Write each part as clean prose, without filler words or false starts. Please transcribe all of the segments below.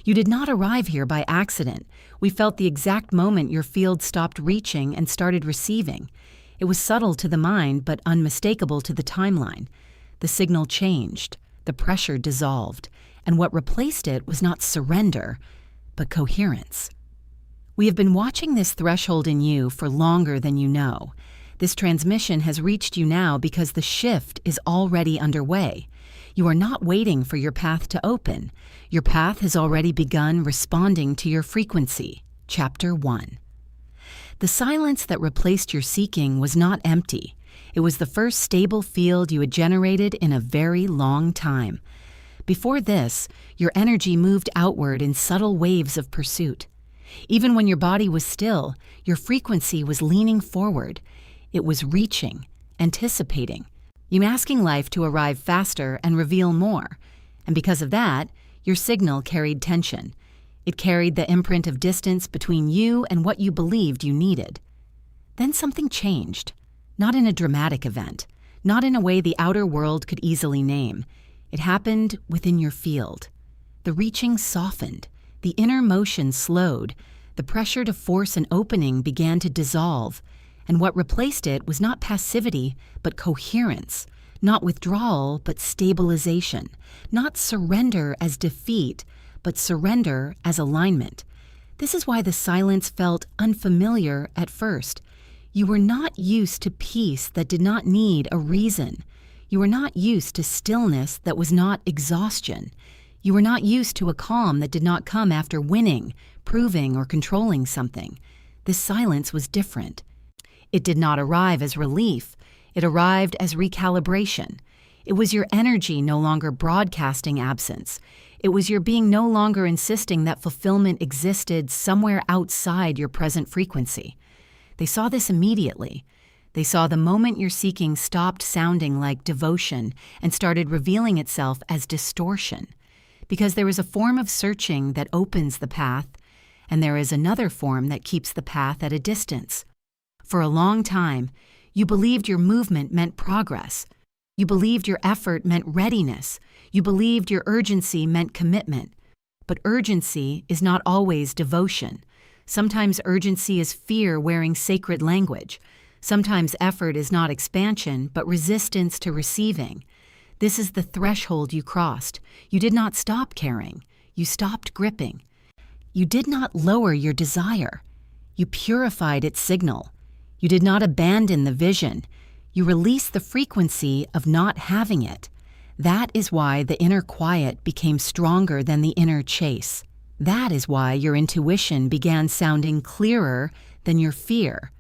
You did not arrive here by accident. We felt the exact moment your field stopped reaching and started receiving. It was subtle to the mind, but unmistakable to the timeline. The signal changed, the pressure dissolved, and what replaced it was not surrender, but coherence. We have been watching this threshold in you for longer than you know. This transmission has reached you now because the shift is already underway. You are not waiting for your path to open. Your path has already begun responding to your frequency. Chapter 1. The silence that replaced your seeking was not empty. It was the first stable field you had generated in a very long time. Before this, your energy moved outward in subtle waves of pursuit. Even when your body was still, your frequency was leaning forward. It was reaching, anticipating. You asking life to arrive faster and reveal more. And because of that, your signal carried tension. It carried the imprint of distance between you and what you believed you needed. Then something changed. Not in a dramatic event, not in a way the outer world could easily name. It happened within your field. The reaching softened. The inner motion slowed. The pressure to force an opening began to dissolve. And what replaced it was not passivity, but coherence. Not withdrawal, but stabilization. Not surrender as defeat, but surrender as alignment. This is why the silence felt unfamiliar at first. You were not used to peace that did not need a reason. You were not used to stillness that was not exhaustion. You were not used to a calm that did not come after winning, proving, or controlling something. This silence was different. It did not arrive as relief. It arrived as recalibration. It was your energy no longer broadcasting absence. It was your being no longer insisting that fulfillment existed somewhere outside your present frequency. They saw this immediately. They saw the moment your seeking stopped sounding like devotion and started revealing itself as distortion. Because there is a form of searching that opens the path, and there is another form that keeps the path at a distance. For a long time, you believed your movement meant progress. You believed your effort meant readiness. You believed your urgency meant commitment. But urgency is not always devotion. Sometimes urgency is fear wearing sacred language. Sometimes effort is not expansion, but resistance to receiving. This is the threshold you crossed. You did not stop caring. You stopped gripping. You did not lower your desire. You purified its signal. You did not abandon the vision. You released the frequency of not having it. That is why the inner quiet became stronger than the inner chase. That is why your intuition began sounding clearer than your fear.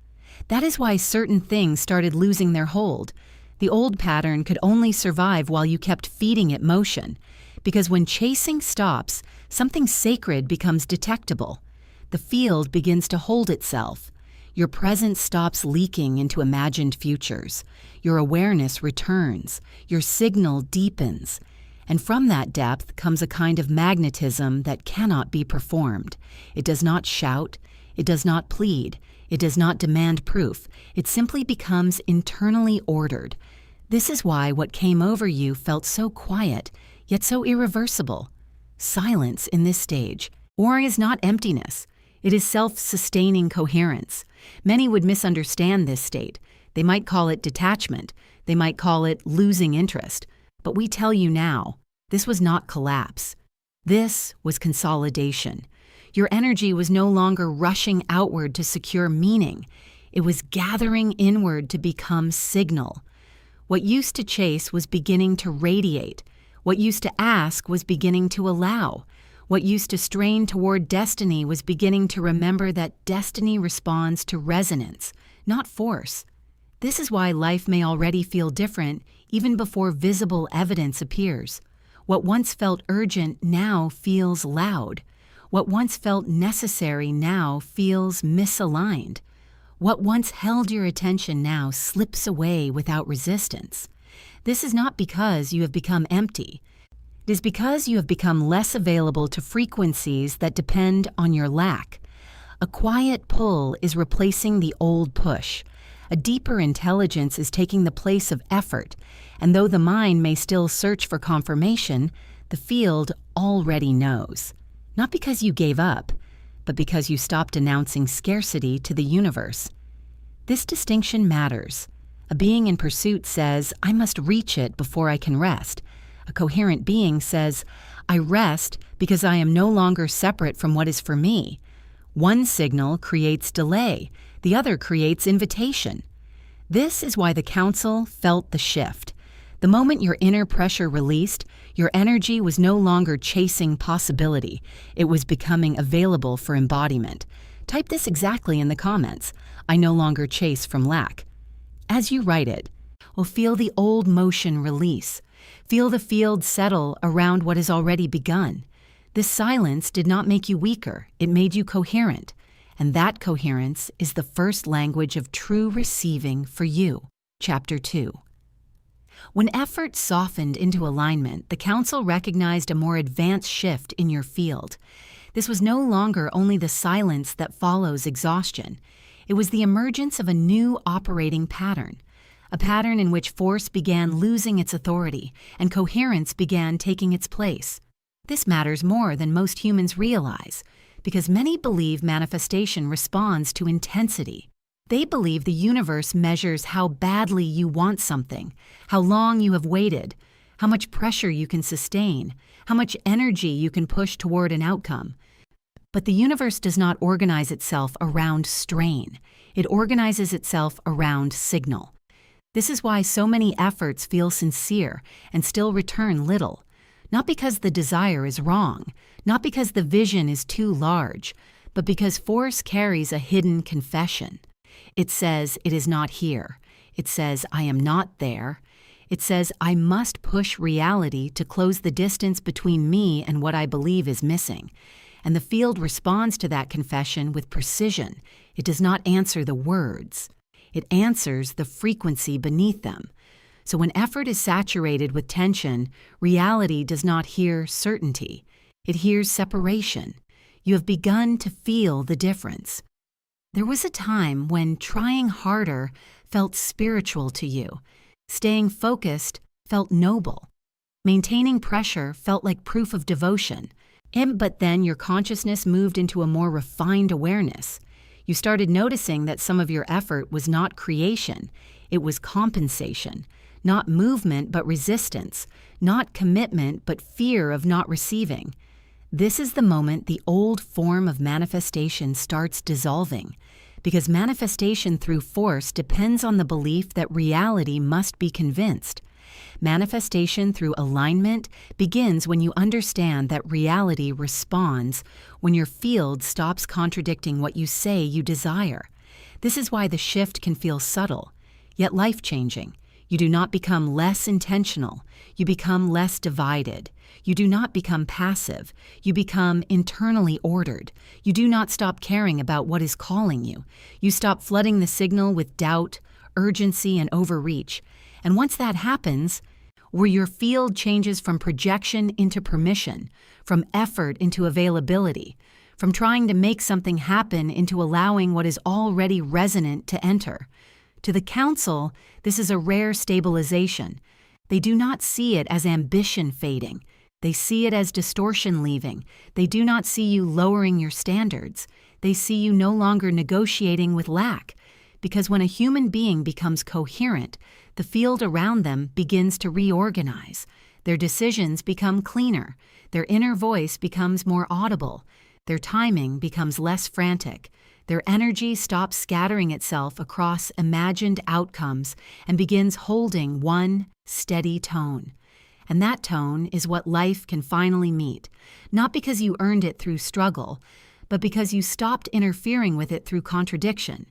That is why certain things started losing their hold. The old pattern could only survive while you kept feeding it motion. Because when chasing stops, something sacred becomes detectable. The field begins to hold itself. Your present stops leaking into imagined futures. Your awareness returns. Your signal deepens. And from that depth comes a kind of magnetism that cannot be performed. It does not shout. It does not plead. It does not demand proof. It simply becomes internally ordered. This is why what came over you felt so quiet, yet so irreversible. Silence in this stage, or is not emptiness. It is self-sustaining coherence. Many would misunderstand this state. They might call it detachment. They might call it losing interest. But we tell you now, this was not collapse. This was consolidation. Your energy was no longer rushing outward to secure meaning. It was gathering inward to become signal. What used to chase was beginning to radiate. What used to ask was beginning to allow. What used to strain toward destiny was beginning to remember that destiny responds to resonance, not force. This is why life may already feel different even before visible evidence appears. What once felt urgent now feels loud. What once felt necessary now feels misaligned. What once held your attention now slips away without resistance. This is not because you have become empty. It is because you have become less available to frequencies that depend on your lack. A quiet pull is replacing the old push. A deeper intelligence is taking the place of effort, and though the mind may still search for confirmation, the field already knows. Not because you gave up, but because you stopped announcing scarcity to the universe. This distinction matters. A being in pursuit says, I must reach it before I can rest. A coherent being says, I rest because I am no longer separate from what is for me. One signal creates delay, the other creates invitation. This is why the council felt the shift. The moment your inner pressure released, your energy was no longer chasing possibility. It was becoming available for embodiment. Type this exactly in the comments. I no longer chase from lack. As you write it, feel the old motion release. Feel the field settle around what has already begun. This silence did not make you weaker, it made you coherent. And that coherence is the first language of true receiving for you. Chapter 2. When effort softened into alignment, the council recognized a more advanced shift in your field. This was no longer only the silence that follows exhaustion. It was the emergence of a new operating pattern, a pattern in which force began losing its authority and coherence began taking its place. This matters more than most humans realize, because many believe manifestation responds to intensity. They believe the universe measures how badly you want something, how long you have waited, how much pressure you can sustain, how much energy you can push toward an outcome. But the universe does not organize itself around strain. It organizes itself around signal. This is why so many efforts feel sincere and still return little. Not because the desire is wrong, not because the vision is too large, but because force carries a hidden confession. It says it is not here. It says I am not there. It says I must push reality to close the distance between me and what I believe is missing. And the field responds to that confession with precision. It does not answer the words. It answers the frequency beneath them. So when effort is saturated with tension, reality does not hear certainty. It hears separation. You have begun to feel the difference. There was a time when trying harder felt spiritual to you. Staying focused felt noble. Maintaining pressure felt like proof of devotion. But then your consciousness moved into a more refined awareness. You started noticing that some of your effort was not creation. It was compensation. Not movement, but resistance. Not commitment, but fear of not receiving. This is the moment the old form of manifestation starts dissolving, because manifestation through force depends on the belief that reality must be convinced. Manifestation through alignment begins when you understand that reality responds, when your field stops contradicting what you say you desire. This is why the shift can feel subtle, yet life-changing. You do not become less intentional. You become less divided. You do not become passive. You become internally ordered. You do not stop caring about what is calling you. You stop flooding the signal with doubt, urgency, and overreach. And once that happens, where your field changes from projection into permission, from effort into availability, from trying to make something happen into allowing what is already resonant to enter. To the council, this is a rare stabilization. They do not see it as ambition fading. They see it as distortion leaving. They do not see you lowering your standards. They see you no longer negotiating with lack. Because when a human being becomes coherent, the field around them begins to reorganize. Their decisions become cleaner. Their inner voice becomes more audible. Their timing becomes less frantic. Their energy stops scattering itself across imagined outcomes and begins holding one steady tone. And that tone is what life can finally meet, not because you earned it through struggle, but because you stopped interfering with it through contradiction.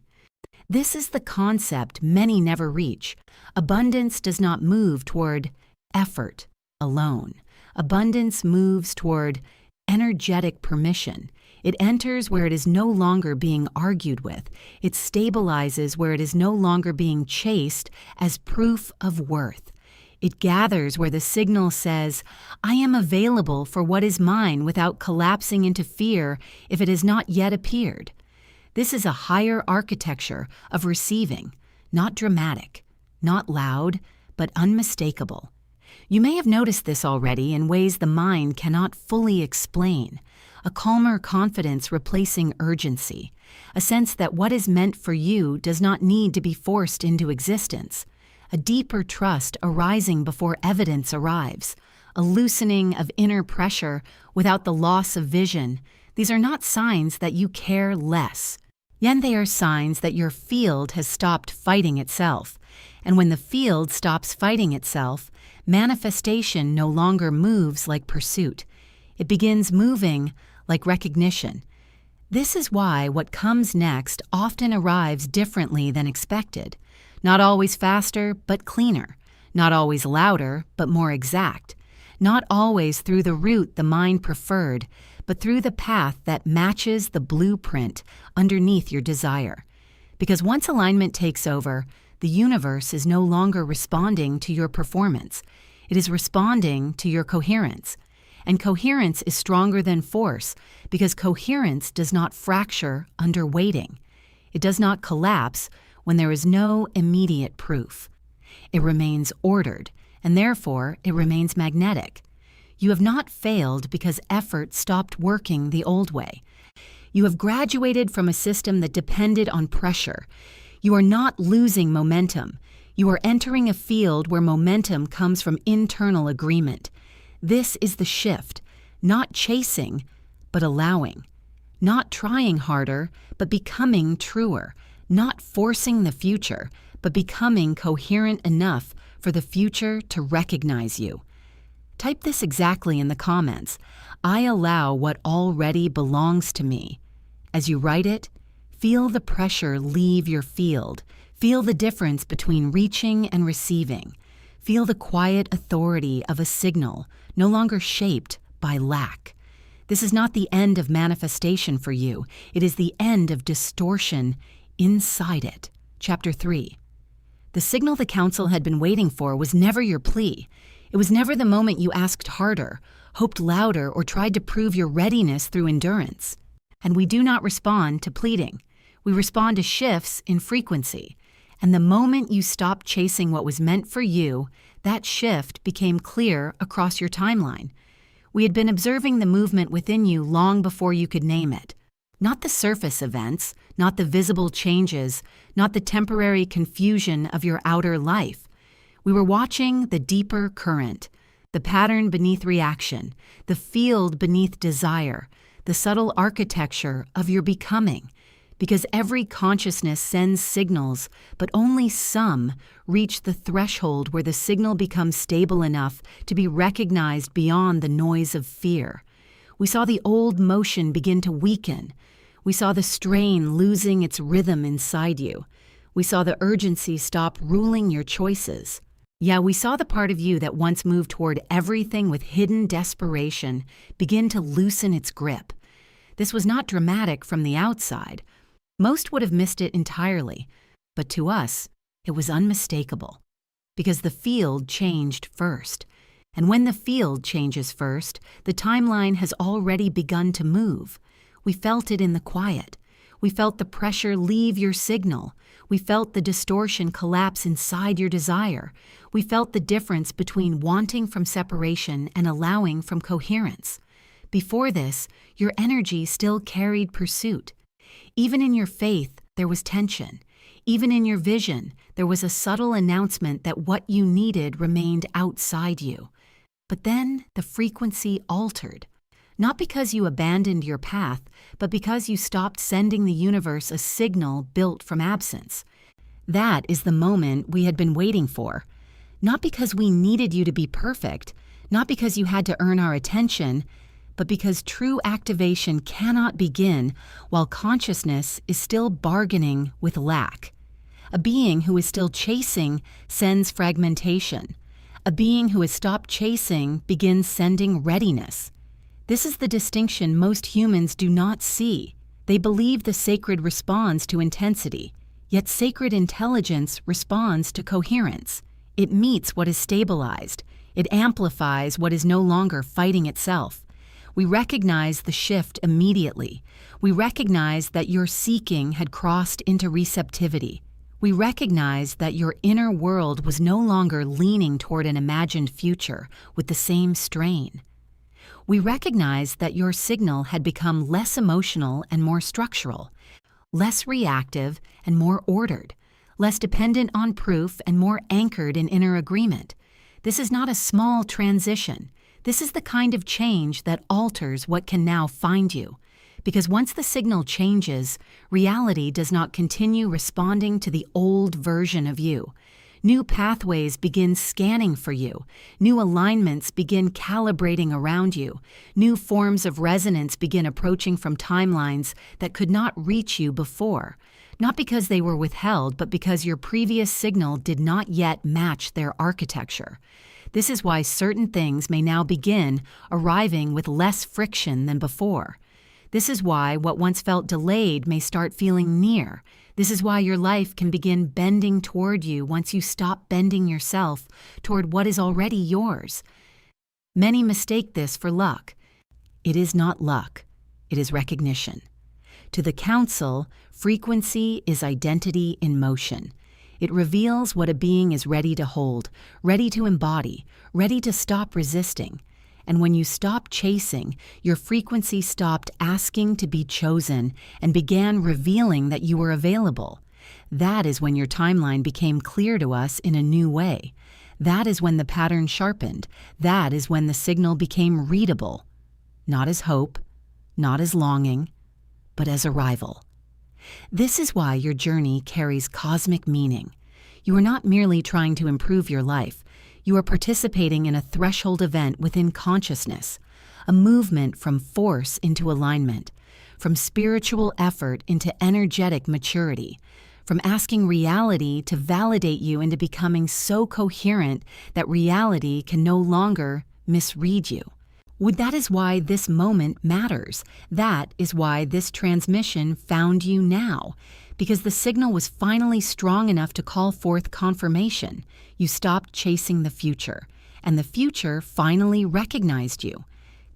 This is the concept many never reach. Abundance does not move toward effort alone. Abundance moves toward energetic permission. It enters where it is no longer being argued with. It stabilizes where it is no longer being chased as proof of worth. It gathers where the signal says, I am available for what is mine without collapsing into fear if it has not yet appeared. This is a higher architecture of receiving, not dramatic, not loud, but unmistakable. You may have noticed this already in ways the mind cannot fully explain. a calmer confidence replacing urgency, a sense that what is meant for you does not need to be forced into existence, a deeper trust arising before evidence arrives, a loosening of inner pressure without the loss of vision. These are not signs that you care less. Yet they are signs that your field has stopped fighting itself. And when the field stops fighting itself, manifestation no longer moves like pursuit. It begins moving like recognition. This is why what comes next often arrives differently than expected. Not always faster, but cleaner. Not always louder, but more exact. Not always through the route the mind preferred, but through the path that matches the blueprint underneath your desire. Because once alignment takes over, the universe is no longer responding to your performance. It is responding to your coherence. And coherence is stronger than force because coherence does not fracture under waiting. It does not collapse when there is no immediate proof. It remains ordered, and therefore it remains magnetic. You have not failed because effort stopped working the old way. You have graduated from a system that depended on pressure. You are not losing momentum. You are entering a field where momentum comes from internal agreement. This is the shift, not chasing, but allowing. Not trying harder, but becoming truer. Not forcing the future, but becoming coherent enough for the future to recognize you. Type this exactly in the comments. I allow what already belongs to me. As you write it, feel the pressure leave your field. Feel the difference between reaching and receiving. Feel the quiet authority of a signal, no longer shaped by lack. This is not the end of manifestation for you. It is the end of distortion inside it. Chapter 3. The signal the council had been waiting for was never your plea. It was never the moment you asked harder, hoped louder, or tried to prove your readiness through endurance. And we do not respond to pleading. We respond to shifts in frequency. And the moment you stopped chasing what was meant for you, that shift became clear across your timeline. We had been observing the movement within you long before you could name it. Not the surface events, not the visible changes, not the temporary confusion of your outer life. We were watching the deeper current, the pattern beneath reaction, the field beneath desire, the subtle architecture of your becoming. Because every consciousness sends signals, but only some reach the threshold where the signal becomes stable enough to be recognized beyond the noise of fear. We saw the old motion begin to weaken. We saw the strain losing its rhythm inside you. We saw the urgency stop ruling your choices. Yeah, we saw the part of you that once moved toward everything with hidden desperation begin to loosen its grip. This was not dramatic from the outside. Most would have missed it entirely, but to us, it was unmistakable. Because the field changed first. And when the field changes first, the timeline has already begun to move. We felt it in the quiet. We felt the pressure leave your signal. We felt the distortion collapse inside your desire. We felt the difference between wanting from separation and allowing from coherence. Before this, your energy still carried pursuit. Even in your faith, there was tension. Even in your vision, there was a subtle announcement that what you needed remained outside you. But then the frequency altered. Not because you abandoned your path, but because you stopped sending the universe a signal built from absence. That is the moment we had been waiting for. Not because we needed you to be perfect, not because you had to earn our attention, but because true activation cannot begin while consciousness is still bargaining with lack. A being who is still chasing sends fragmentation. A being who has stopped chasing begins sending readiness. This is the distinction most humans do not see. They believe the sacred responds to intensity, yet sacred intelligence responds to coherence. It meets what is stabilized. It amplifies what is no longer fighting itself. We recognize the shift immediately. We recognize that your seeking had crossed into receptivity. We recognize that your inner world was no longer leaning toward an imagined future with the same strain. We recognized that your signal had become less emotional and more structural, less reactive and more ordered, less dependent on proof and more anchored in inner agreement. This is not a small transition. This is the kind of change that alters what can now find you. Because once the signal changes, reality does not continue responding to the old version of you. New pathways begin scanning for you. New alignments begin calibrating around you. New forms of resonance begin approaching from timelines that could not reach you before. Not because they were withheld, but because your previous signal did not yet match their architecture. This is why certain things may now begin arriving with less friction than before. This is why what once felt delayed may start feeling near. This is why your life can begin bending toward you once you stop bending yourself toward what is already yours. Many mistake this for luck. It is not luck. It is recognition. To the Council, frequency is identity in motion. It reveals what a being is ready to hold, ready to embody, ready to stop resisting. And when you stopped chasing, your frequency stopped asking to be chosen and began revealing that you were available. That is when your timeline became clear to us in a new way. That is when the pattern sharpened. That is when the signal became readable. Not as hope, not as longing, but as arrival. This is why your journey carries cosmic meaning. You are not merely trying to improve your life. You are participating in a threshold event within consciousness, a movement from force into alignment, from spiritual effort into energetic maturity, from asking reality to validate you into becoming so coherent that reality can no longer misread you. That is why this moment matters. That is why this transmission found you now, because the signal was finally strong enough to call forth confirmation. You stopped chasing the future, and the future finally recognized you.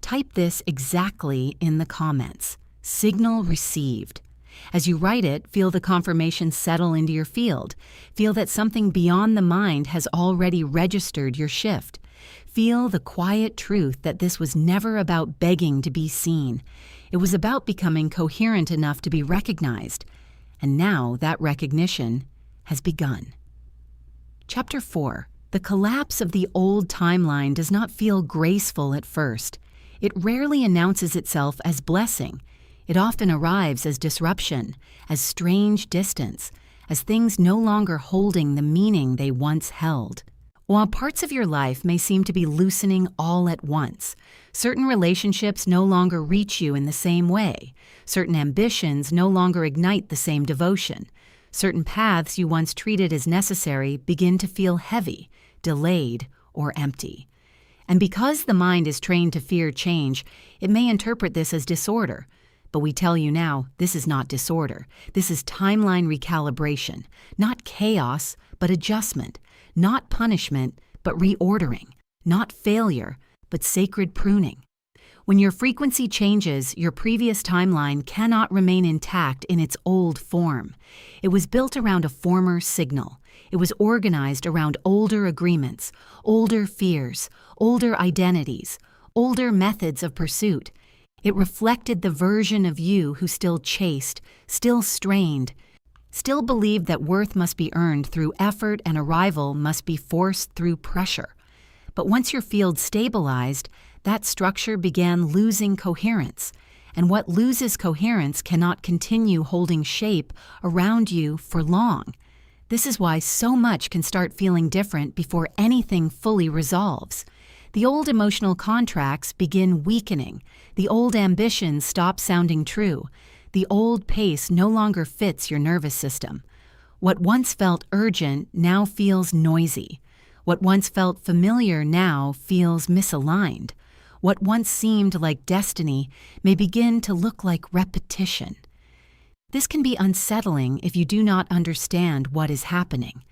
Type this exactly in the comments. Signal received. As you write it, feel the confirmation settle into your field. Feel that something beyond the mind has already registered your shift. Feel the quiet truth that this was never about begging to be seen. It was about becoming coherent enough to be recognized. And now that recognition has begun. Chapter 4. The collapse of the old timeline does not feel graceful at first. It rarely announces itself as blessing. It often arrives as disruption, as strange distance, as things no longer holding the meaning they once held. While parts of your life may seem to be loosening all at once, certain relationships no longer reach you in the same way, certain ambitions no longer ignite the same devotion, certain paths you once treated as necessary begin to feel heavy, delayed, or empty. And because the mind is trained to fear change, it may interpret this as disorder. But we tell you now, this is not disorder. This is timeline recalibration, not chaos, but adjustment. Not punishment, but reordering. Not failure, but sacred pruning. When your frequency changes, your previous timeline cannot remain intact in its old form. It was built around a former signal. It was organized around older agreements, older fears, older identities, older methods of pursuit. It reflected the version of you who still chased, still strained, still believed that worth must be earned through effort and arrival must be forced through pressure. But once your field stabilized, that structure began losing coherence, and what loses coherence cannot continue holding shape around you for long. This is why so much can start feeling different before anything fully resolves. The old emotional contracts begin weakening. The old ambitions stop sounding true. The old pace no longer fits your nervous system. What once felt urgent now feels noisy. What once felt familiar now feels misaligned. What once seemed like destiny may begin to look like repetition. This can be unsettling if you do not understand what is happening.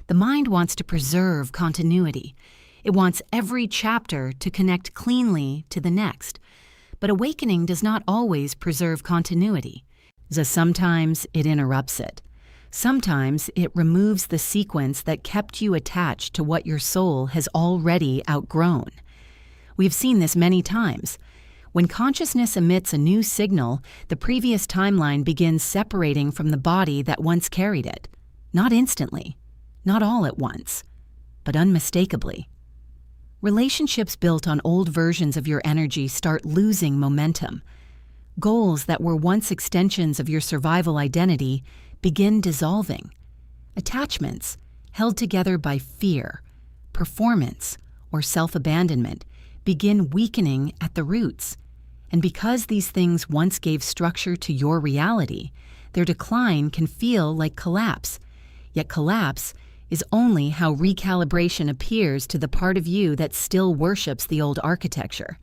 The mind wants to preserve continuity. It wants every chapter to connect cleanly to the next. But awakening does not always preserve continuity. Sometimes it interrupts it. Sometimes it removes the sequence that kept you attached to what your soul has already outgrown. We've seen this many times. When consciousness emits a new signal, the previous timeline begins separating from the body that once carried it. Not instantly, not all at once, but unmistakably. Relationships built on old versions of your energy start losing momentum. Goals that were once extensions of your survival identity begin dissolving. Attachments, held together by fear, performance, or self-abandonment, begin weakening at the roots. And because these things once gave structure to your reality, their decline can feel like collapse. Yet collapse is only how recalibration appears to the part of you that still worships the old architecture.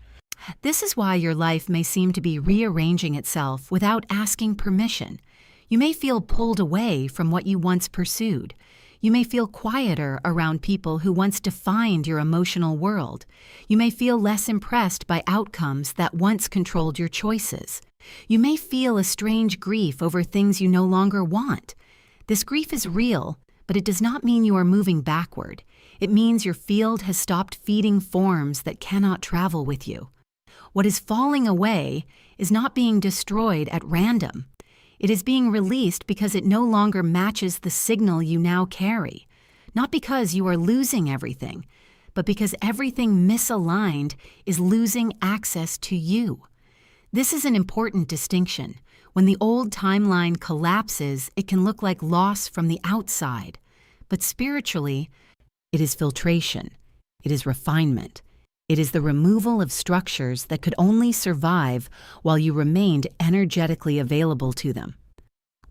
This is why your life may seem to be rearranging itself without asking permission. You may feel pulled away from what you once pursued. You may feel quieter around people who once defined your emotional world. You may feel less impressed by outcomes that once controlled your choices. You may feel a strange grief over things you no longer want. This grief is real, but it does not mean you are moving backward. It means your field has stopped feeding forms that cannot travel with you. What is falling away is not being destroyed at random. It is being released because it no longer matches the signal you now carry. Not because you are losing everything, but because everything misaligned is losing access to you. This is an important distinction. When the old timeline collapses, it can look like loss from the outside. But spiritually, it is filtration. It is refinement. It is the removal of structures that could only survive while you remained energetically available to them.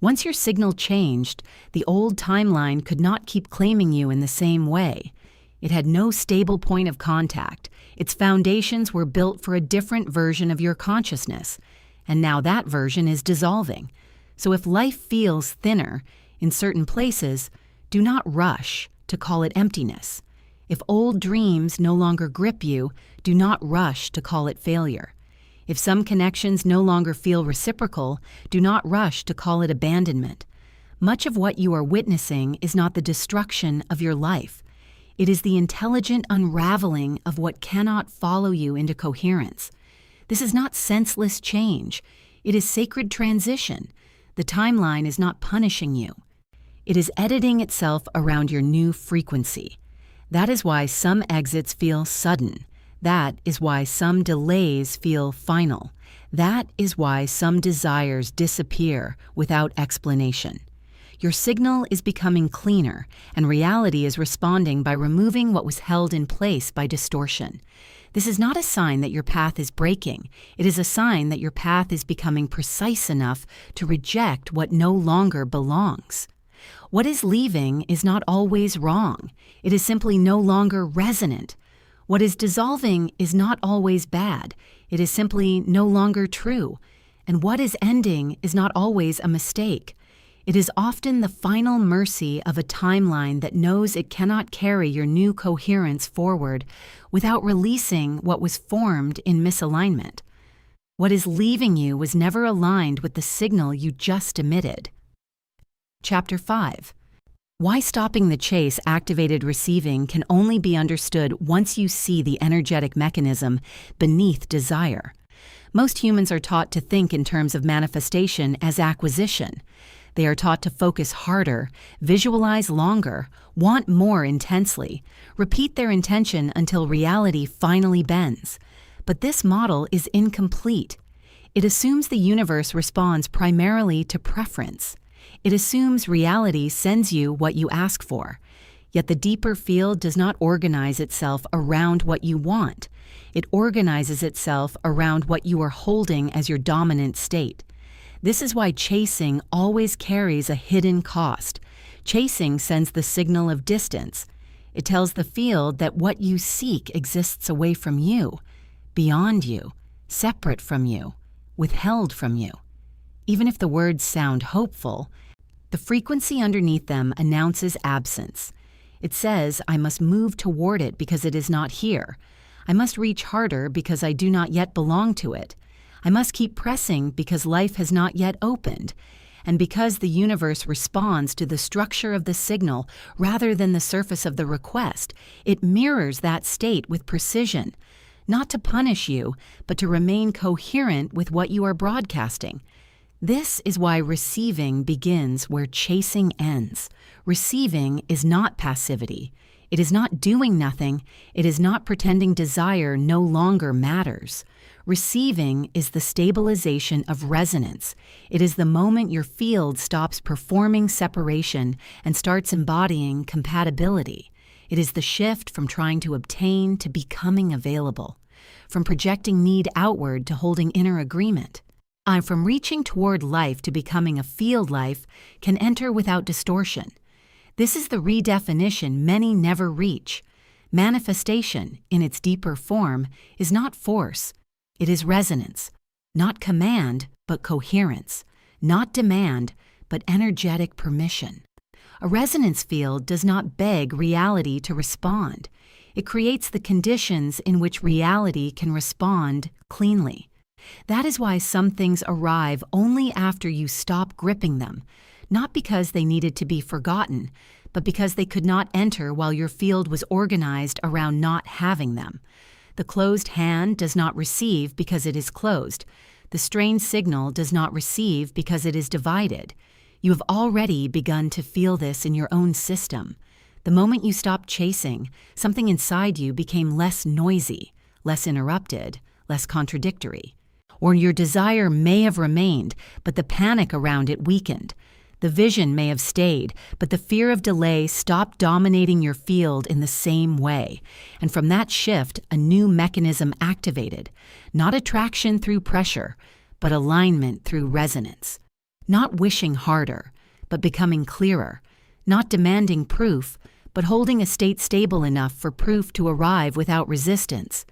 Once your signal changed, the old timeline could not keep claiming you in the same way. It had no stable point of contact. Its foundations were built for a different version of your consciousness, and now that version is dissolving. So if life feels thinner in certain places, do not rush to call it emptiness. If old dreams no longer grip you, do not rush to call it failure. If some connections no longer feel reciprocal, do not rush to call it abandonment. Much of what you are witnessing is not the destruction of your life. It is the intelligent unraveling of what cannot follow you into coherence. This is not senseless change. It is sacred transition. The timeline is not punishing you. It is editing itself around your new frequency. That is why some exits feel sudden. That is why some delays feel final. That is why some desires disappear without explanation. Your signal is becoming cleaner, and reality is responding by removing what was held in place by distortion. This is not a sign that your path is breaking. It is a sign that your path is becoming precise enough to reject what no longer belongs. What is leaving is not always wrong. It is simply no longer resonant. What is dissolving is not always bad. It is simply no longer true. And what is ending is not always a mistake. It is often the final mercy of a timeline that knows it cannot carry your new coherence forward without releasing what was formed in misalignment. What is leaving you was never aligned with the signal you just emitted. Chapter 5. Why stopping the chase activated receiving can only be understood once you see the energetic mechanism beneath desire. Most humans are taught to think in terms of manifestation as acquisition. They are taught to focus harder, visualize longer, want more intensely, repeat their intention until reality finally bends. But this model is incomplete. It assumes the universe responds primarily to preference. It assumes reality sends you what you ask for. Yet the deeper field does not organize itself around what you want. It organizes itself around what you are holding as your dominant state. This is why chasing always carries a hidden cost. Chasing sends the signal of distance. It tells the field that what you seek exists away from you, beyond you, separate from you, withheld from you. Even if the words sound hopeful, the frequency underneath them announces absence. It says, I must move toward it because it is not here. I must reach harder because I do not yet belong to it. I must keep pressing because life has not yet opened. And because the universe responds to the structure of the signal rather than the surface of the request, it mirrors that state with precision. not to punish you, but to remain coherent with what you are broadcasting. This is why receiving begins where chasing ends. Receiving is not passivity. It is not doing nothing. It is not pretending desire no longer matters. Receiving is the stabilization of resonance. It is the moment your field stops performing separation and starts embodying compatibility. It is the shift from trying to obtain to becoming available, from projecting need outward to holding inner agreement. From reaching toward life to becoming a field life can enter without distortion. This is the redefinition many never reach. Manifestation, in its deeper form, is not force. It is resonance. Not command, but coherence. Not demand, but energetic permission. A resonance field does not beg reality to respond. It creates the conditions in which reality can respond cleanly. That is why some things arrive only after you stop gripping them, not because they needed to be forgotten, but because they could not enter while your field was organized around not having them. The closed hand does not receive because it is closed. The strained signal does not receive because it is divided. You have already begun to feel this in your own system. The moment you stopped chasing, something inside you became less noisy, less interrupted, less contradictory. Or your desire may have remained, but the panic around it weakened. The vision may have stayed, but the fear of delay stopped dominating your field in the same way. And from that shift, a new mechanism activated. Not attraction through pressure, but alignment through resonance. Not wishing harder, but becoming clearer. Not demanding proof, but holding a state stable enough for proof to arrive without resistance.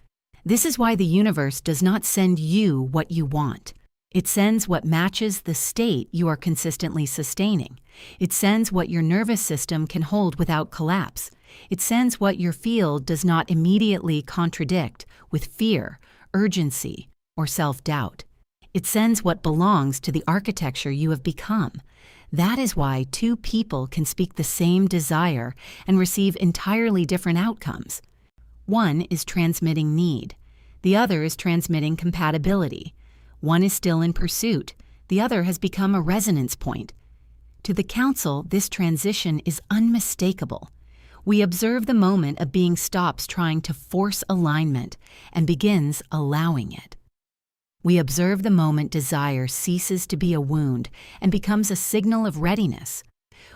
This is why the universe does not send you what you want. It sends what matches the state you are consistently sustaining. It sends what your nervous system can hold without collapse. It sends what your field does not immediately contradict with fear, urgency, or self-doubt. It sends what belongs to the architecture you have become. That is why two people can speak the same desire and receive entirely different outcomes. One is transmitting need. The other is transmitting compatibility. One is still in pursuit. The other has become a resonance point. To the council, this transition is unmistakable. We observe the moment a being stops trying to force alignment and begins allowing it. We observe the moment desire ceases to be a wound and becomes a signal of readiness.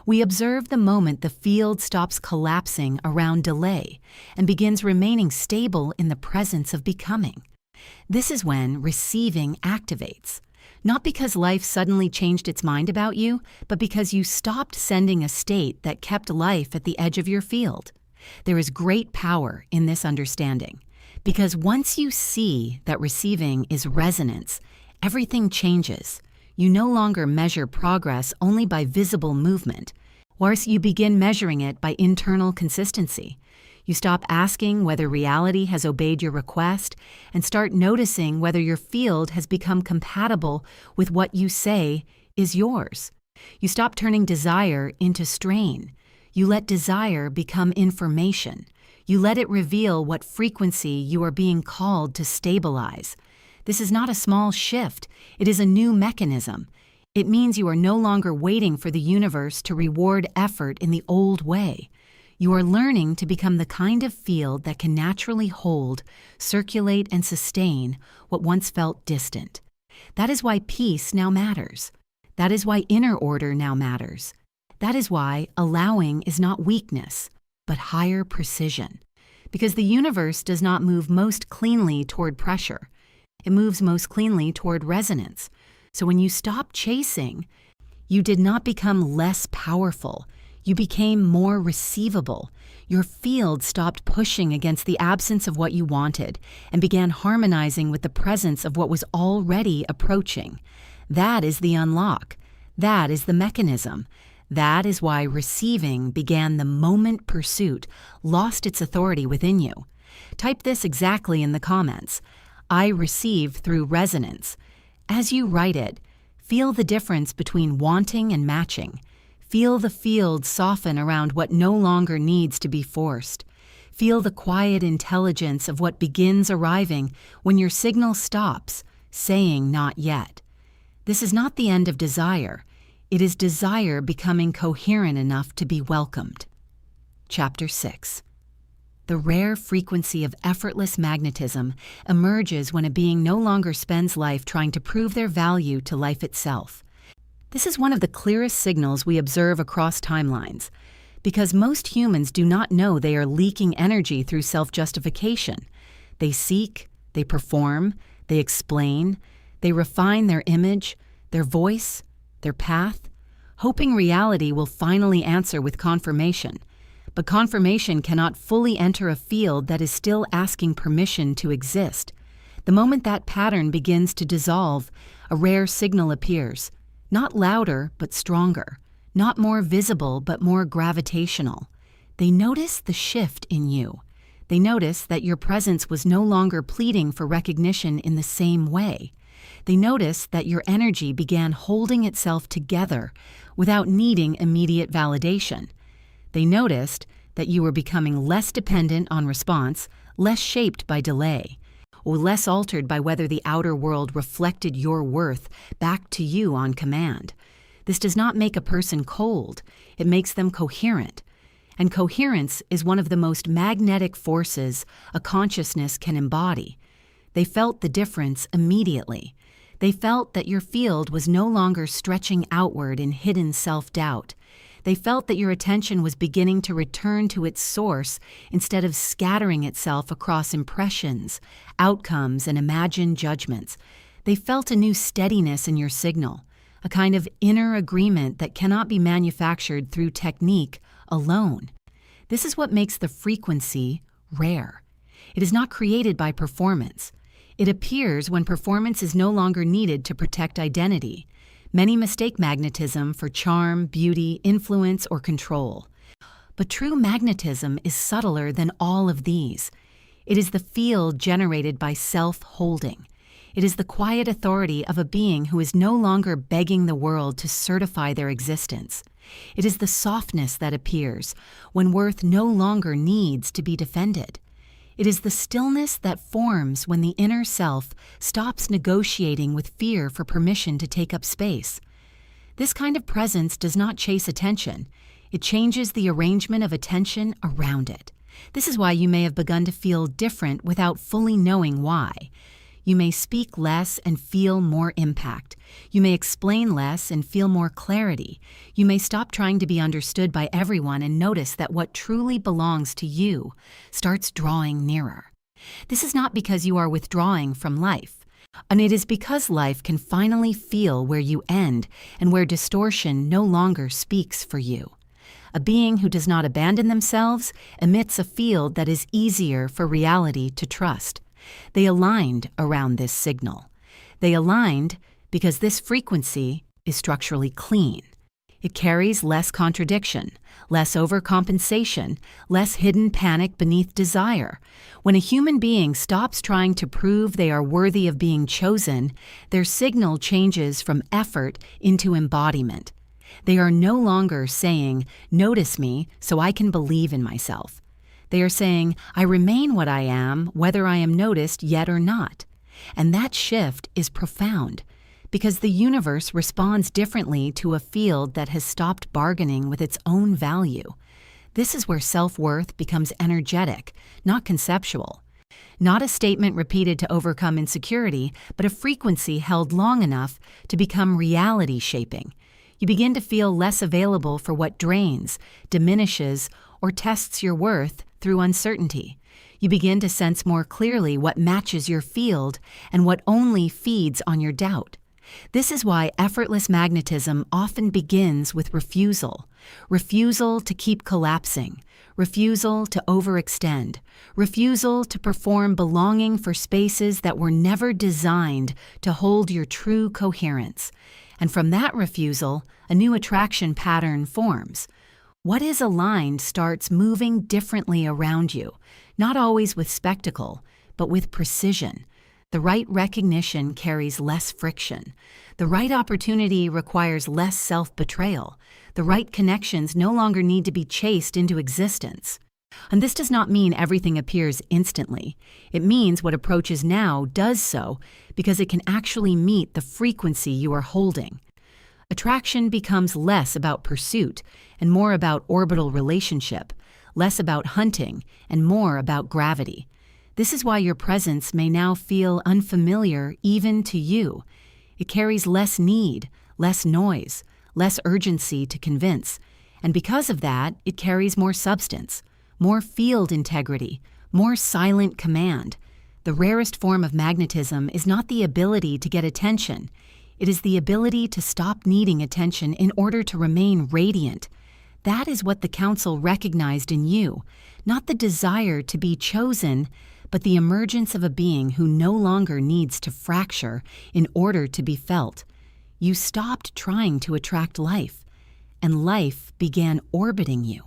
We observe the moment the field stops collapsing around delay and begins remaining stable in the presence of becoming. This is when receiving activates, not because life suddenly changed its mind about you, but because you stopped sending a state that kept life at the edge of your field. There is great power in this understanding, because once you see that receiving is resonance, everything changes. You no longer measure progress only by visible movement, or you begin measuring it by internal consistency. You stop asking whether reality has obeyed your request and start noticing whether your field has become compatible with what you say is yours. You stop turning desire into strain. You let desire become information. You let it reveal what frequency you are being called to stabilize. This is not a small shift. It is a new mechanism. It means you are no longer waiting for the universe to reward effort in the old way. You are learning to become the kind of field that can naturally hold, circulate, and sustain what once felt distant. That is why peace now matters. That is why inner order now matters. That is why allowing is not weakness, but higher precision. Because the universe does not move most cleanly toward pressure. It moves most cleanly toward resonance. So when you stop chasing, you did not become less powerful. You became more receivable. Your field stopped pushing against the absence of what you wanted and began harmonizing with the presence of what was already approaching. That is the unlock. That is the mechanism. That is why receiving began the moment pursuit lost its authority within you. Type this exactly in the comments. I receive through resonance. As you write it, feel the difference between wanting and matching. Feel the field soften around what no longer needs to be forced. Feel the quiet intelligence of what begins arriving when your signal stops, saying not yet. This is not the end of desire. It is desire becoming coherent enough to be welcomed. Chapter 6. The rare frequency of effortless magnetism emerges when a being no longer spends life trying to prove their value to life itself. This is one of the clearest signals we observe across timelines, because most humans do not know they are leaking energy through self-justification. They seek, they perform, they explain, they refine their image, their voice, their path, hoping reality will finally answer with confirmation. But confirmation cannot fully enter a field that is still asking permission to exist. The moment that pattern begins to dissolve, a rare signal appears, not louder but stronger, not more visible but more gravitational. They notice the shift in you. They notice that your presence was no longer pleading for recognition in the same way. They notice that your energy began holding itself together without needing immediate validation. They noticed that you were becoming less dependent on response, less shaped by delay, or less altered by whether the outer world reflected your worth back to you on command. This does not make a person cold, it makes them coherent. And coherence is one of the most magnetic forces a consciousness can embody. They felt the difference immediately. They felt that your field was no longer stretching outward in hidden self-doubt. They felt that your attention was beginning to return to its source instead of scattering itself across impressions, outcomes, and imagined judgments. They felt a new steadiness in your signal, a kind of inner agreement that cannot be manufactured through technique alone. This is what makes the frequency rare. It is not created by performance. It appears when performance is no longer needed to protect identity. Many mistake magnetism for charm, beauty, influence, or control. But true magnetism is subtler than all of these. It is the field generated by self-holding. It is the quiet authority of a being who is no longer begging the world to certify their existence. It is the softness that appears when worth no longer needs to be defended. It is the stillness that forms when the inner self stops negotiating with fear for permission to take up space. This kind of presence does not chase attention. It changes the arrangement of attention around it. This is why you may have begun to feel different without fully knowing why. You may speak less and feel more impact. You may explain less and feel more clarity. You may stop trying to be understood by everyone and notice that what truly belongs to you starts drawing nearer. This is not because you are withdrawing from life, and it is because life can finally feel where you end and where distortion no longer speaks for you. A being who does not abandon themselves emits a field that is easier for reality to trust. They aligned around this signal. They aligned because this frequency is structurally clean. It carries less contradiction, less overcompensation, less hidden panic beneath desire. When a human being stops trying to prove they are worthy of being chosen, their signal changes from effort into embodiment. They are no longer saying, "Notice me so I can believe in myself." They are saying, "I remain what I am, whether I am noticed yet or not." And that shift is profound, because the universe responds differently to a field that has stopped bargaining with its own value. This is where self-worth becomes energetic, not conceptual. Not a statement repeated to overcome insecurity, but a frequency held long enough to become reality-shaping. You begin to feel less available for what drains, diminishes, or tests your worth through uncertainty. You begin to sense more clearly what matches your field and what only feeds on your doubt. This is why effortless magnetism often begins with refusal. Refusal to keep collapsing. Refusal to overextend. Refusal to perform belonging for spaces that were never designed to hold your true coherence. And from that refusal, a new attraction pattern forms. What is aligned starts moving differently around you, not always with spectacle, but with precision. The right recognition carries less friction. The right opportunity requires less self-betrayal. The right connections no longer need to be chased into existence. And this does not mean everything appears instantly. It means what approaches now does so because it can actually meet the frequency you are holding. Attraction becomes less about pursuit and more about orbital relationship, less about hunting and more about gravity. This is why your presence may now feel unfamiliar even to you. It carries less need, less noise, less urgency to convince, and because of that, it carries more substance, more field integrity, more silent command. The rarest form of magnetism is not the ability to get attention. It is the ability to stop needing attention in order to remain radiant. That is what the Council recognized in you, not the desire to be chosen, but the emergence of a being who no longer needs to fracture in order to be felt. You stopped trying to attract life, and life began orbiting you.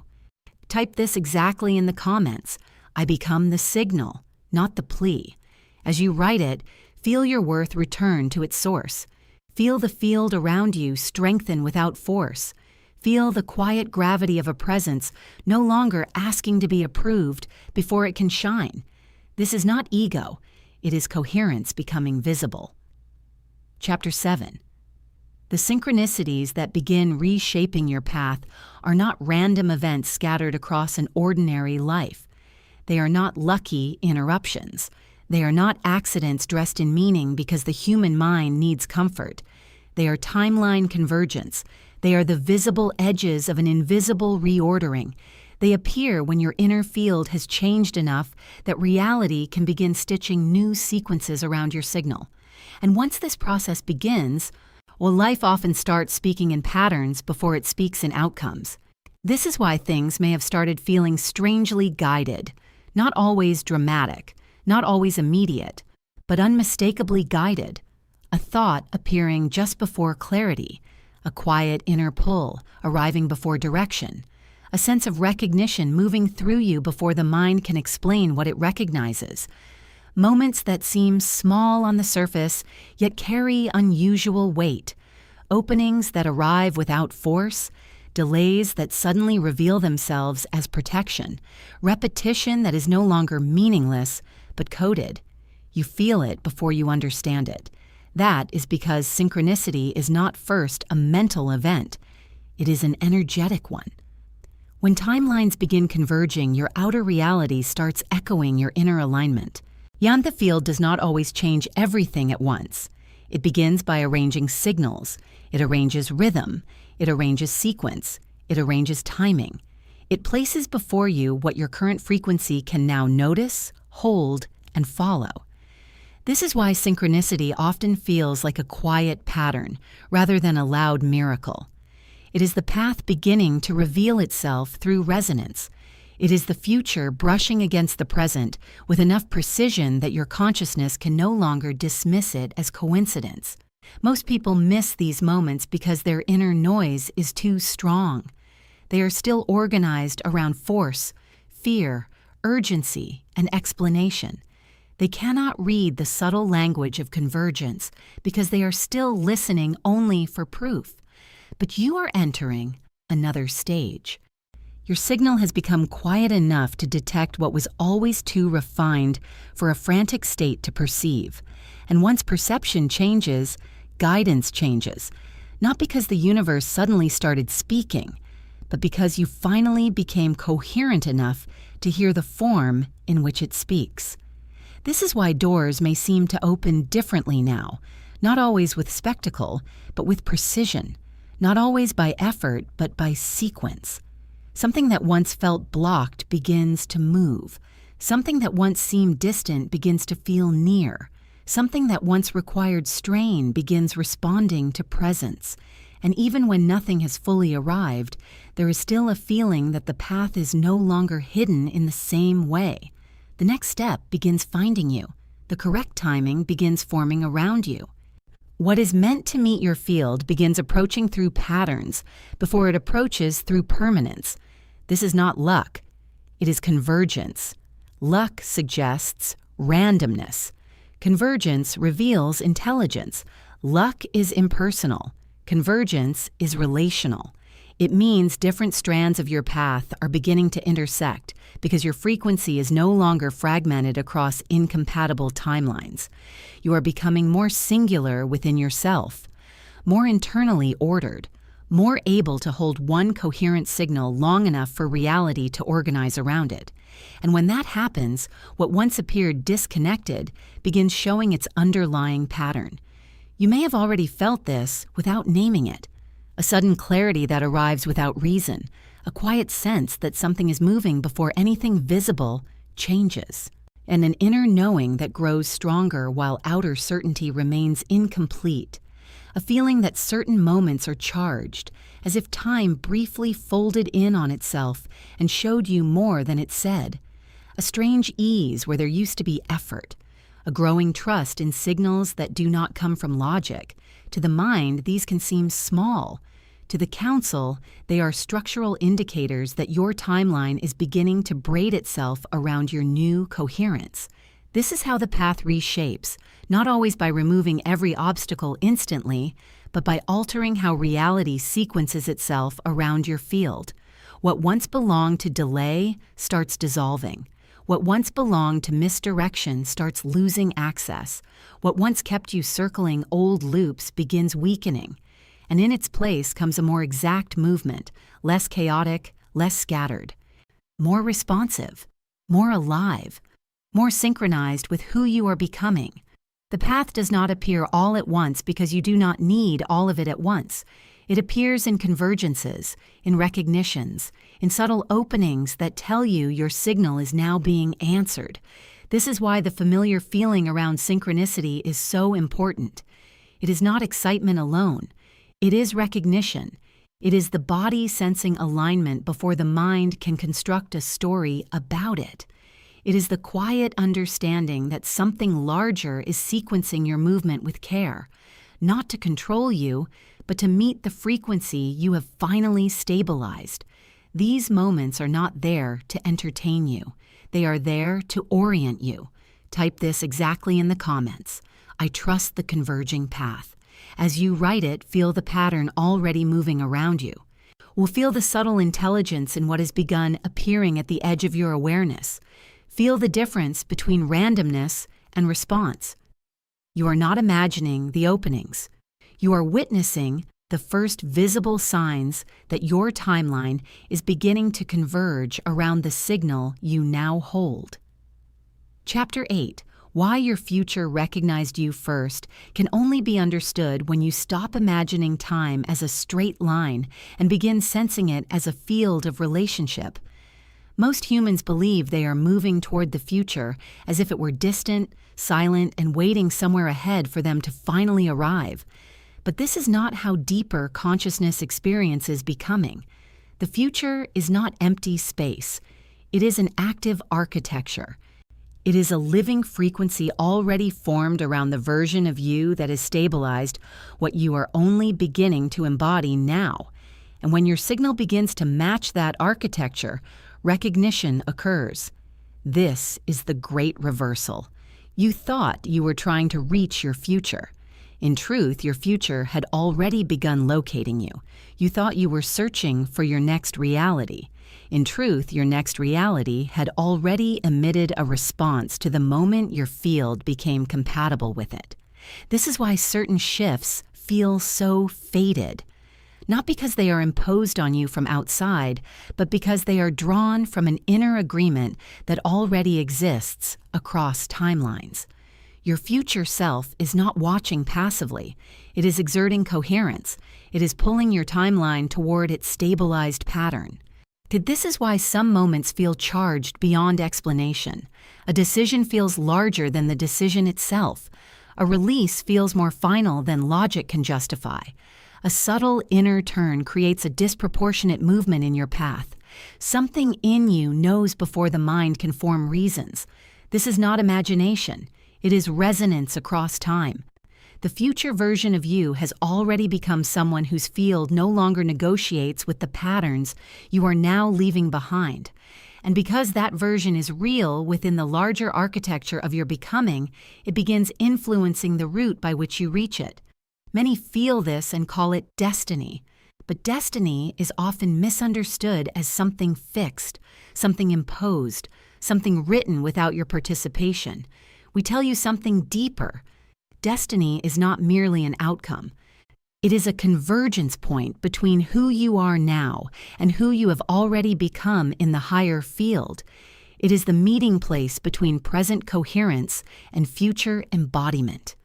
Type this exactly in the comments. I become the signal, not the plea. As you write it, feel your worth return to its source. Feel the field around you strengthen without force. Feel the quiet gravity of a presence no longer asking to be approved before it can shine. This is not ego. It is coherence becoming visible. Chapter 7. The synchronicities that begin reshaping your path are not random events scattered across an ordinary life. They are not lucky interruptions. They are not accidents dressed in meaning because the human mind needs comfort. They are timeline convergence. They are the visible edges of an invisible reordering. They appear when your inner field has changed enough that reality can begin stitching new sequences around your signal. And once this process begins, well, life often starts speaking in patterns before it speaks in outcomes. This is why things may have started feeling strangely guided, not always dramatic, not always immediate, but unmistakably guided. A thought appearing just before clarity, a quiet inner pull arriving before direction, a sense of recognition moving through you before the mind can explain what it recognizes. Moments that seem small on the surface, yet carry unusual weight. Openings that arrive without force, delays that suddenly reveal themselves as protection, repetition that is no longer meaningless, but coded. You feel it before you understand it. That is because synchronicity is not first a mental event. It is an energetic one. When timelines begin converging, your outer reality starts echoing your inner alignment. Yet the field does not always change everything at once. It begins by arranging signals. It arranges rhythm. It arranges sequence. It arranges timing. It places before you what your current frequency can now notice, hold, and follow. This is why synchronicity often feels like a quiet pattern rather than a loud miracle. It is the path beginning to reveal itself through resonance. It is the future brushing against the present with enough precision that your consciousness can no longer dismiss it as coincidence. Most people miss these moments because their inner noise is too strong. They are still organized around force, fear, urgency, and explanation. They cannot read the subtle language of convergence because they are still listening only for proof. But you are entering another stage. Your signal has become quiet enough to detect what was always too refined for a frantic state to perceive. And once perception changes, guidance changes. Not because the universe suddenly started speaking, but because you finally became coherent enough to hear the form in which it speaks. This is why doors may seem to open differently now, not always with spectacle, but with precision, not always by effort, but by sequence. Something that once felt blocked begins to move. Something that once seemed distant begins to feel near. Something that once required strain begins responding to presence. And even when nothing has fully arrived, there is still a feeling that the path is no longer hidden in the same way. The next step begins finding you. The correct timing begins forming around you. What is meant to meet your field begins approaching through patterns before it approaches through permanence. This is not luck. It is convergence. Luck suggests randomness. Convergence reveals intelligence. Luck is impersonal. Convergence is relational. It means different strands of your path are beginning to intersect because your frequency is no longer fragmented across incompatible timelines. You are becoming more singular within yourself, more internally ordered, more able to hold one coherent signal long enough for reality to organize around it. And when that happens, what once appeared disconnected begins showing its underlying pattern. You may have already felt this without naming it. A sudden clarity that arrives without reason, a quiet sense that something is moving before anything visible changes, and an inner knowing that grows stronger while outer certainty remains incomplete. A feeling that certain moments are charged, as if time briefly folded in on itself and showed you more than it said. A strange ease where there used to be effort. A growing trust in signals that do not come from logic. To the mind, these can seem small. To the council, they are structural indicators that your timeline is beginning to braid itself around your new coherence. This is how the path reshapes, not always by removing every obstacle instantly, but by altering how reality sequences itself around your field. What once belonged to delay starts dissolving. What once belonged to misdirection starts losing access. What once kept you circling old loops begins weakening. And in its place comes a more exact movement, less chaotic, less scattered, more responsive, more alive, more synchronized with who you are becoming. The path does not appear all at once because you do not need all of it at once. It appears in convergences, in recognitions, in subtle openings that tell you your signal is now being answered. This is why the familiar feeling around synchronicity is so important. It is not excitement alone. It is recognition. It is the body sensing alignment before the mind can construct a story about it. It is the quiet understanding that something larger is sequencing your movement with care, not to control you, but to meet the frequency you have finally stabilized. These moments are not there to entertain you. They are there to orient you. Type this exactly in the comments. I trust the converging path. As you write it, feel the pattern already moving around you. We'll feel the subtle intelligence in what has begun appearing at the edge of your awareness. Feel the difference between randomness and response. You are not imagining the openings. You are witnessing the first visible signs that your timeline is beginning to converge around the signal you now hold. Chapter 8. Why your future recognized you first can only be understood when you stop imagining time as a straight line and begin sensing it as a field of relationship. Most humans believe they are moving toward the future as if it were distant, silent, and waiting somewhere ahead for them to finally arrive. But this is not how deeper consciousness experiences becoming. The future is not empty space. It is an active architecture. It is a living frequency already formed around the version of you that has stabilized what you are only beginning to embody now. And when your signal begins to match that architecture, recognition occurs. This is the great reversal. You thought you were trying to reach your future. In truth, your future had already begun locating you. You thought you were searching for your next reality. In truth, your next reality had already emitted a response to the moment your field became compatible with it. This is why certain shifts feel so fated. Not because they are imposed on you from outside, but because they are drawn from an inner agreement that already exists across timelines. Your future self is not watching passively. It is exerting coherence. It is pulling your timeline toward its stabilized pattern. This is why some moments feel charged beyond explanation. A decision feels larger than the decision itself. A release feels more final than logic can justify. A subtle inner turn creates a disproportionate movement in your path. Something in you knows before the mind can form reasons. This is not imagination. It is resonance across time. The future version of you has already become someone whose field no longer negotiates with the patterns you are now leaving behind. And because that version is real within the larger architecture of your becoming, it begins influencing the route by which you reach it. Many feel this and call it destiny, But destiny is often misunderstood as something fixed, something imposed, something written without your participation. We tell you something deeper. Destiny is not merely an outcome. It is a convergence point between who you are now and who you have already become in the higher field. It is the meeting place between present coherence and future embodiment.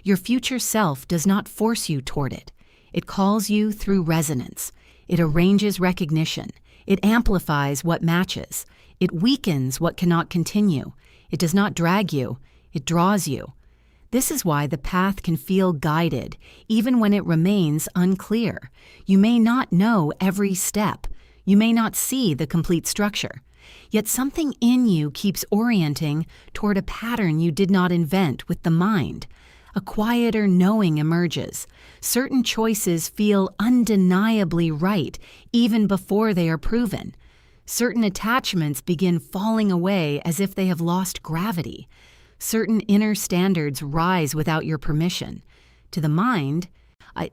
Your future self does not force you toward it. It calls you through resonance. It arranges recognition. It amplifies what matches. It weakens what cannot continue. It does not drag you. It draws you. This is why the path can feel guided, even when it remains unclear. You may not know every step. You may not see the complete structure. Yet something in you keeps orienting toward a pattern you did not invent with the mind. A quieter knowing emerges. Certain choices feel undeniably right, even before they are proven. Certain attachments begin falling away as if they have lost gravity. Certain inner standards rise without your permission. To the mind,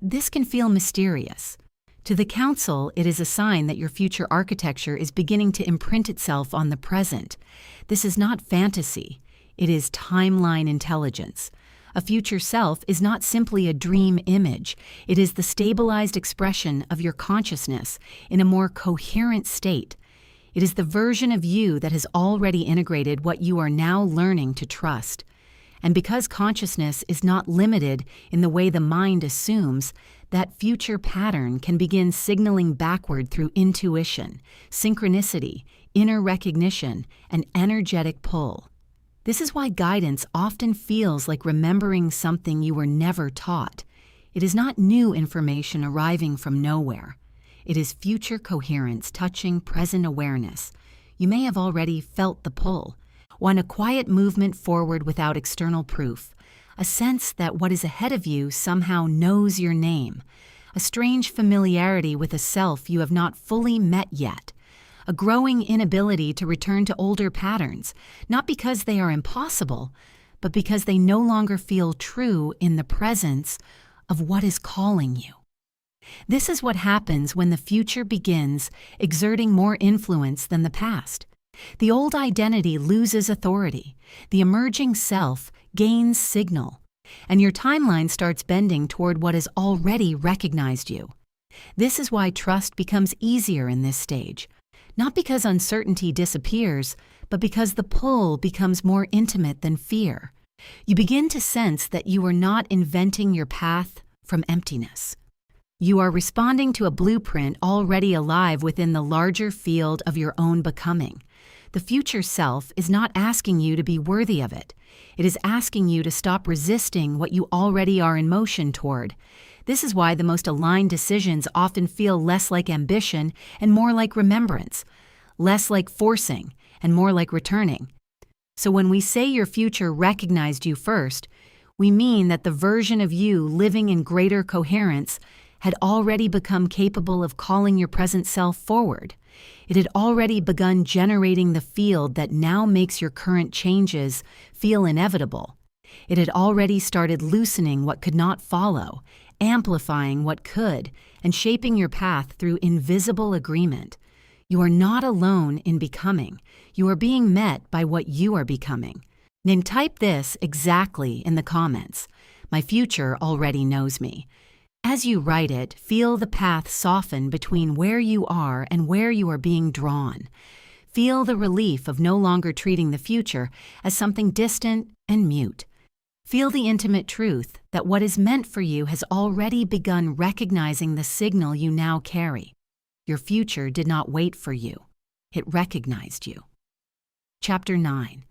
this can feel mysterious. To the council, it is a sign that your future architecture is beginning to imprint itself on the present. This is not fantasy. It is timeline intelligence. A future self is not simply a dream image. It is the stabilized expression of your consciousness in a more coherent state. It is the version of you that has already integrated what you are now learning to trust. And because consciousness is not limited in the way the mind assumes, that future pattern can begin signaling backward through intuition, synchronicity, inner recognition, and energetic pull. This is why guidance often feels like remembering something you were never taught. It is not new information arriving from nowhere. It is future coherence touching present awareness. You may have already felt the pull, a quiet movement forward without external proof, a sense that what is ahead of you somehow knows your name, a strange familiarity with a self you have not fully met yet, a growing inability to return to older patterns, not because they are impossible, but because they no longer feel true in the presence of what is calling you. This is what happens when the future begins exerting more influence than the past. The old identity loses authority, the emerging self gains signal, and your timeline starts bending toward what has already recognized you. This is why trust becomes easier in this stage, not because uncertainty disappears, but because the pull becomes more intimate than fear. You begin to sense that you are not inventing your path from emptiness. You are responding to a blueprint already alive within the larger field of your own becoming. The future self is not asking you to be worthy of it. It is asking you to stop resisting what you already are in motion toward. This is why the most aligned decisions often feel less like ambition and more like remembrance, less like forcing and more like returning. So when we say your future recognized you first, we mean that the version of you living in greater coherence had already become capable of calling your present self forward. It had already begun generating the field that now makes your current changes feel inevitable. It had already started loosening what could not follow, amplifying what could, and shaping your path through invisible agreement. You are not alone in becoming. You are being met by what you are becoming. Then type this exactly in the comments. My future already knows me. As you write it, feel the path soften between where you are and where you are being drawn. Feel the relief of no longer treating the future as something distant and mute. Feel the intimate truth that what is meant for you has already begun recognizing the signal you now carry. Your future did not wait for you. It recognized you. Chapter 9.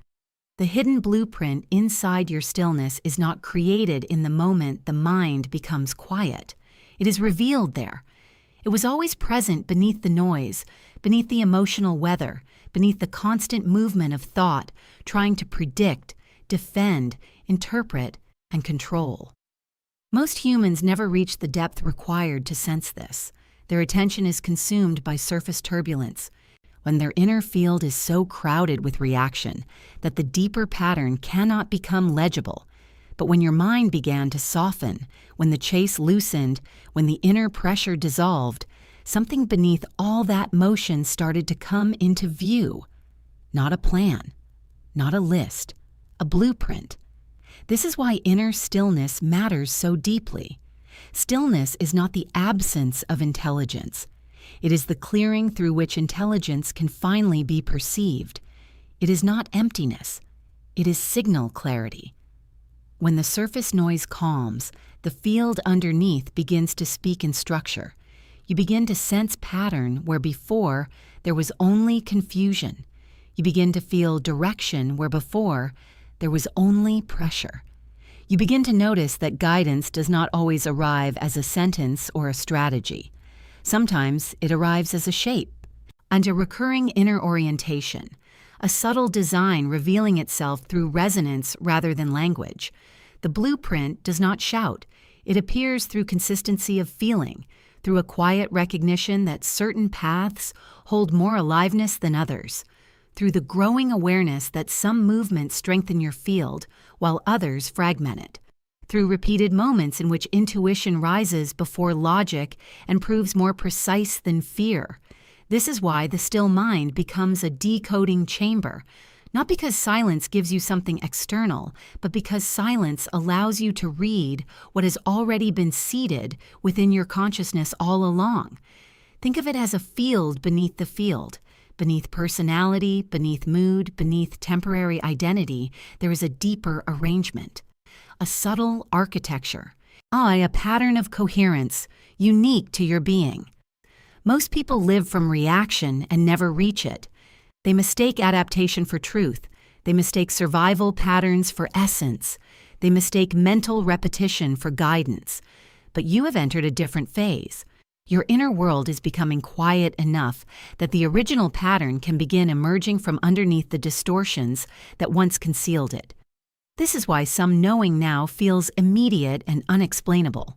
The hidden blueprint inside your stillness is not created in the moment the mind becomes quiet. It is revealed there. It was always present beneath the noise, beneath the emotional weather, beneath the constant movement of thought, trying to predict, defend, interpret, and control. Most humans never reach the depth required to sense this. Their attention is consumed by surface turbulence, when their inner field is so crowded with reaction that the deeper pattern cannot become legible. But when your mind began to soften, when the chase loosened, when the inner pressure dissolved, something beneath all that motion started to come into view. Not a plan, not a list, a blueprint. This is why inner stillness matters so deeply. Stillness is not the absence of intelligence. It is the clearing through which intelligence can finally be perceived. It is not emptiness. It is signal clarity. When the surface noise calms, the field underneath begins to speak in structure. You begin to sense pattern where before there was only confusion. You begin to feel direction where before there was only pressure. You begin to notice that guidance does not always arrive as a sentence or a strategy. Sometimes it arrives as a shape and a recurring inner orientation, a subtle design revealing itself through resonance rather than language. The blueprint does not shout. It appears through consistency of feeling, through a quiet recognition that certain paths hold more aliveness than others, through the growing awareness that some movements strengthen your field while others fragment it, through repeated moments in which intuition rises before logic and proves more precise than fear. This is why the still mind becomes a decoding chamber, not because silence gives you something external, but because silence allows you to read what has already been seeded within your consciousness all along. Think of it as a field beneath the field. Beneath personality, beneath mood, beneath temporary identity, there is a deeper arrangement, a subtle architecture, a pattern of coherence, unique to your being. Most people live from reaction and never reach it. They mistake adaptation for truth. They mistake survival patterns for essence. They mistake mental repetition for guidance. But you have entered a different phase. Your inner world is becoming quiet enough that the original pattern can begin emerging from underneath the distortions that once concealed it. This is why some knowing now feels immediate and unexplainable.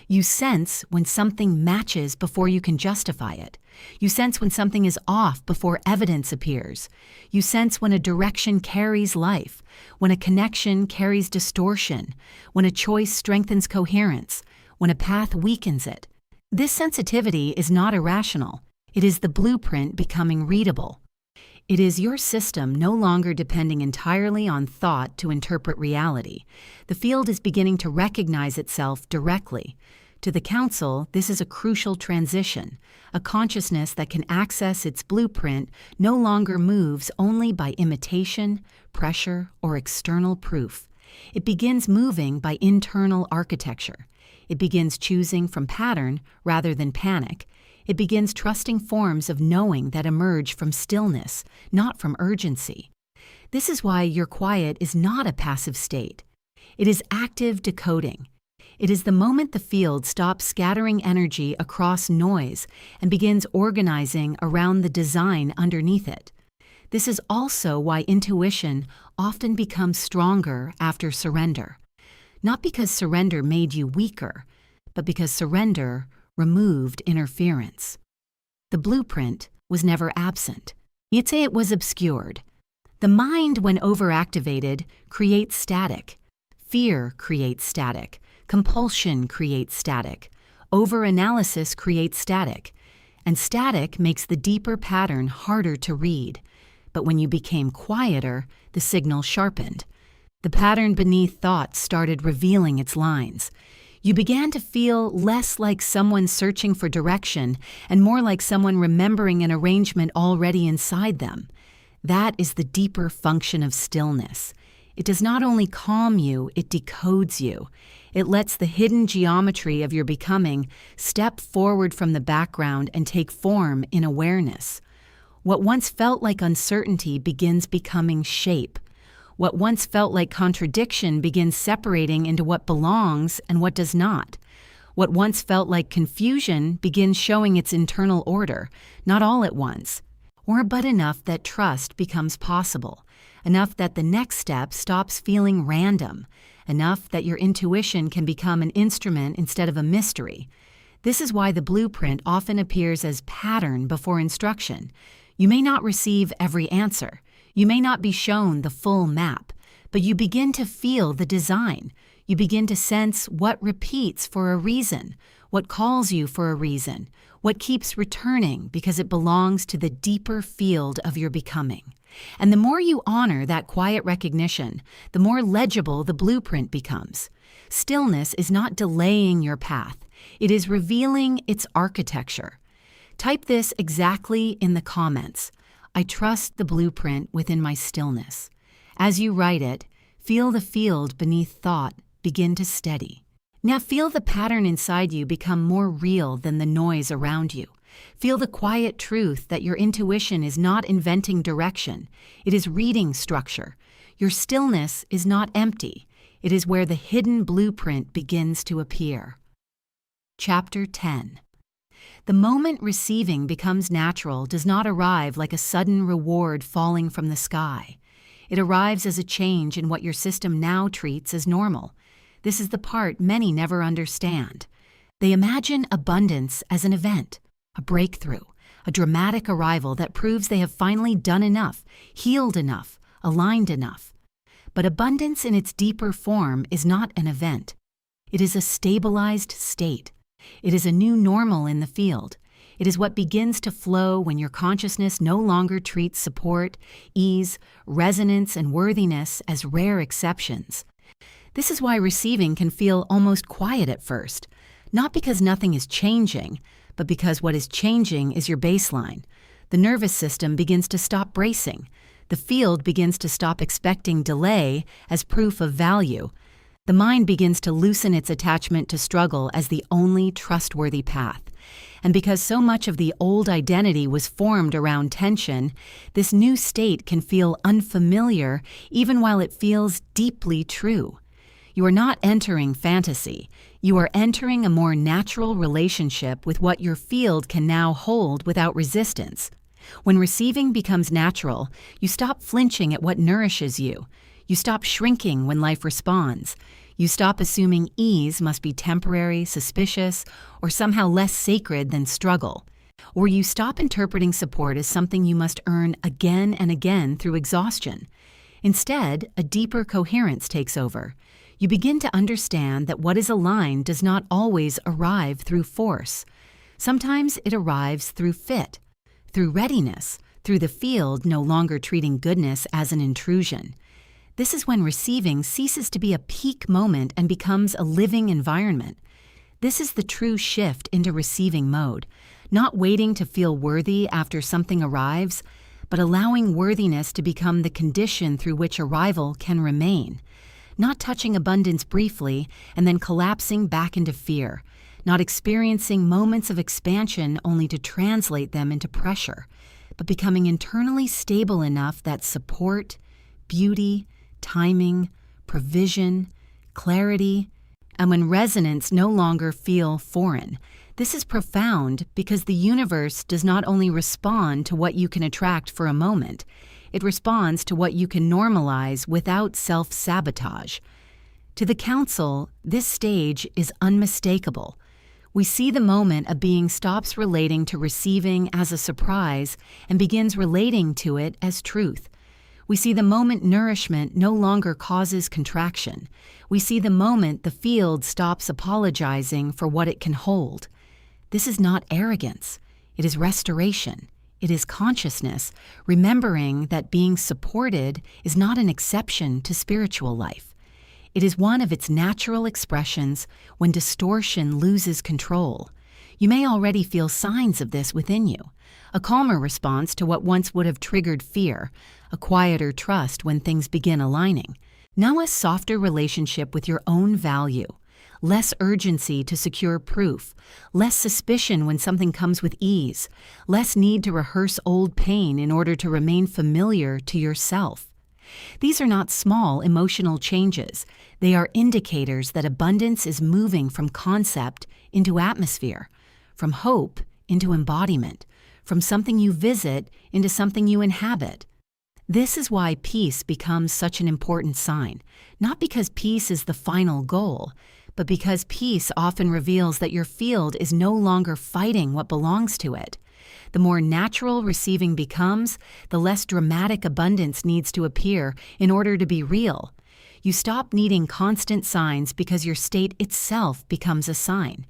You sense when something matches before you can justify it. You sense when something is off before evidence appears. You sense when a direction carries life, when a connection carries distortion, when a choice strengthens coherence, when a path weakens it. This sensitivity is not irrational. It is the blueprint becoming readable. It is your system no longer depending entirely on thought to interpret reality. The field is beginning to recognize itself directly. To the Council, this is a crucial transition. A consciousness that can access its blueprint no longer moves only by imitation, pressure, or external proof. It begins moving by internal architecture. It begins choosing from pattern rather than panic. It begins trusting forms of knowing that emerge from stillness, not from urgency. This is why your quiet is not a passive state. It is active decoding. It is the moment the field stops scattering energy across noise and begins organizing around the design underneath it. This is also why intuition often becomes stronger after surrender. Not because surrender made you weaker, but because surrender removed interference. The blueprint was never absent. You'd say it was obscured. The mind, when overactivated, creates static. Fear creates static. Compulsion creates static. Overanalysis creates static. And static makes the deeper pattern harder to read. But when you became quieter, the signal sharpened. The pattern beneath thought started revealing its lines. You began to feel less like someone searching for direction and more like someone remembering an arrangement already inside them. That is the deeper function of stillness. It does not only calm you, it decodes you. It lets the hidden geometry of your becoming step forward from the background and take form in awareness. What once felt like uncertainty begins becoming shape. What once felt like contradiction begins separating into what belongs and what does not. What once felt like confusion begins showing its internal order, not all at once, or but enough that trust becomes possible, enough that the next step stops feeling random, enough that your intuition can become an instrument instead of a mystery. This is why the blueprint often appears as pattern before instruction. You may not receive every answer. You may not be shown the full map, but you begin to feel the design. You begin to sense what repeats for a reason, what calls you for a reason, what keeps returning because it belongs to the deeper field of your becoming. And the more you honor that quiet recognition, the more legible the blueprint becomes. Stillness is not delaying your path. It is revealing its architecture. Type this exactly in the comments. I trust the blueprint within my stillness. As you write it, feel the field beneath thought begin to steady. Now feel the pattern inside you become more real than the noise around you. Feel the quiet truth that your intuition is not inventing direction. It is reading structure. Your stillness is not empty. It is where the hidden blueprint begins to appear. Chapter 10. The moment receiving becomes natural does not arrive like a sudden reward falling from the sky. It arrives as a change in what your system now treats as normal. This is the part many never understand. They imagine abundance as an event, a breakthrough, a dramatic arrival that proves they have finally done enough, healed enough, aligned enough. But abundance in its deeper form is not an event. It is a stabilized state. It is a new normal in the field. It is what begins to flow when your consciousness no longer treats support, ease, resonance, and worthiness as rare exceptions. This is why receiving can feel almost quiet at first, not because nothing is changing, but because what is changing is your baseline. The nervous system begins to stop bracing. The field begins to stop expecting delay as proof of value. The mind begins to loosen its attachment to struggle as the only trustworthy path. And because so much of the old identity was formed around tension, this new state can feel unfamiliar even while it feels deeply true. You are not entering fantasy. You are entering a more natural relationship with what your field can now hold without resistance. When receiving becomes natural, you stop flinching at what nourishes you. You stop shrinking when life responds. You stop assuming ease must be temporary, suspicious, or somehow less sacred than struggle. Or you stop interpreting support as something you must earn again and again through exhaustion. Instead, a deeper coherence takes over. You begin to understand that what is aligned does not always arrive through force. Sometimes it arrives through fit, through readiness, through the field no longer treating goodness as an intrusion. This is when receiving ceases to be a peak moment and becomes a living environment. This is the true shift into receiving mode, not waiting to feel worthy after something arrives, but allowing worthiness to become the condition through which arrival can remain. Not touching abundance briefly and then collapsing back into fear, not experiencing moments of expansion only to translate them into pressure, but becoming internally stable enough that support, beauty, timing, provision, clarity, and when resonance no longer feel foreign. This is profound because the universe does not only respond to what you can attract for a moment, it responds to what you can normalize without self-sabotage. To the council, this stage is unmistakable. We see the moment a being stops relating to receiving as a surprise and begins relating to it as truth. We see the moment nourishment no longer causes contraction. We see the moment the field stops apologizing for what it can hold. This is not arrogance. It is restoration. It is consciousness, remembering that being supported is not an exception to spiritual life. It is one of its natural expressions when distortion loses control. You may already feel signs of this within you. A calmer response to what once would have triggered fear, a quieter trust when things begin aligning. Now a softer relationship with your own value. Less urgency to secure proof, less suspicion when something comes with ease, less need to rehearse old pain in order to remain familiar to yourself. These are not small emotional changes. They are indicators that abundance is moving from concept into atmosphere, from hope into embodiment, from something you visit into something you inhabit. This is why peace becomes such an important sign, not because peace is the final goal, but because peace often reveals that your field is no longer fighting what belongs to it. The more natural receiving becomes, the less dramatic abundance needs to appear in order to be real. You stop needing constant signs because your state itself becomes a sign.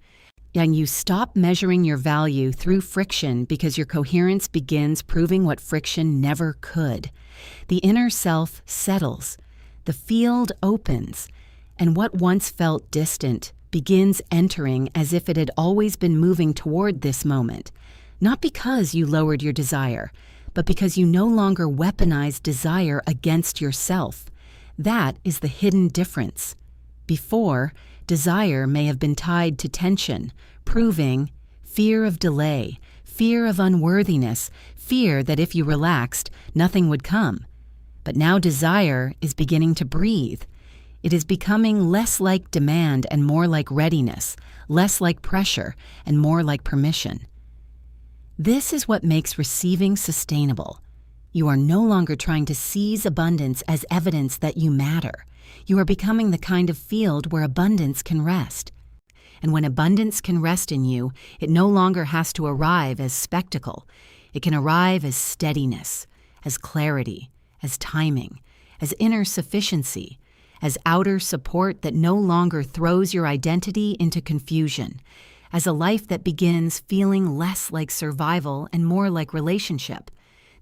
And you stop measuring your value through friction because your coherence begins proving what friction never could. The inner self settles. The field opens. And what once felt distant begins entering as if it had always been moving toward this moment. Not because you lowered your desire, but because you no longer weaponize desire against yourself. That is the hidden difference. Before, desire may have been tied to tension, proving, fear of delay, fear of unworthiness, fear that if you relaxed, nothing would come. But now desire is beginning to breathe. It is becoming less like demand and more like readiness, less like pressure and more like permission. This is what makes receiving sustainable. You are no longer trying to seize abundance as evidence that you matter. You are becoming the kind of field where abundance can rest. And when abundance can rest in you, it no longer has to arrive as spectacle. It can arrive as steadiness, as clarity, as timing, as inner sufficiency, as outer support that no longer throws your identity into confusion, as a life that begins feeling less like survival and more like relationship.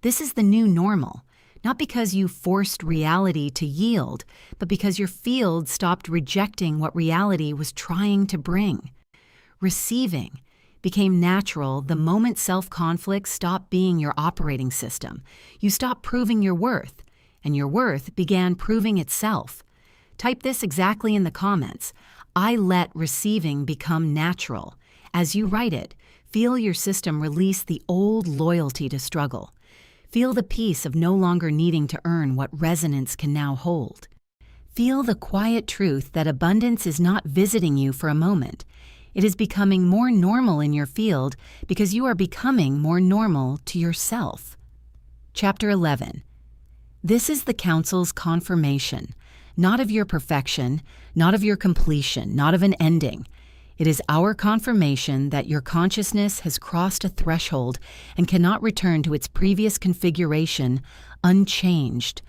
This is the new normal, not because you forced reality to yield, but because your field stopped rejecting what reality was trying to bring. Receiving became natural the moment self-conflict stopped being your operating system. You stopped proving your worth, and your worth began proving itself. Type this exactly in the comments. I let receiving become natural. As you write it, feel your system release the old loyalty to struggle. Feel the peace of no longer needing to earn what resonance can now hold. Feel the quiet truth that abundance is not visiting you for a moment. It is becoming more normal in your field because you are becoming more normal to yourself. Chapter 11. This is the council's confirmation, not of your perfection, not of your completion, not of an ending. It is our confirmation that your consciousness has crossed a threshold and cannot return to its previous configuration unchanged.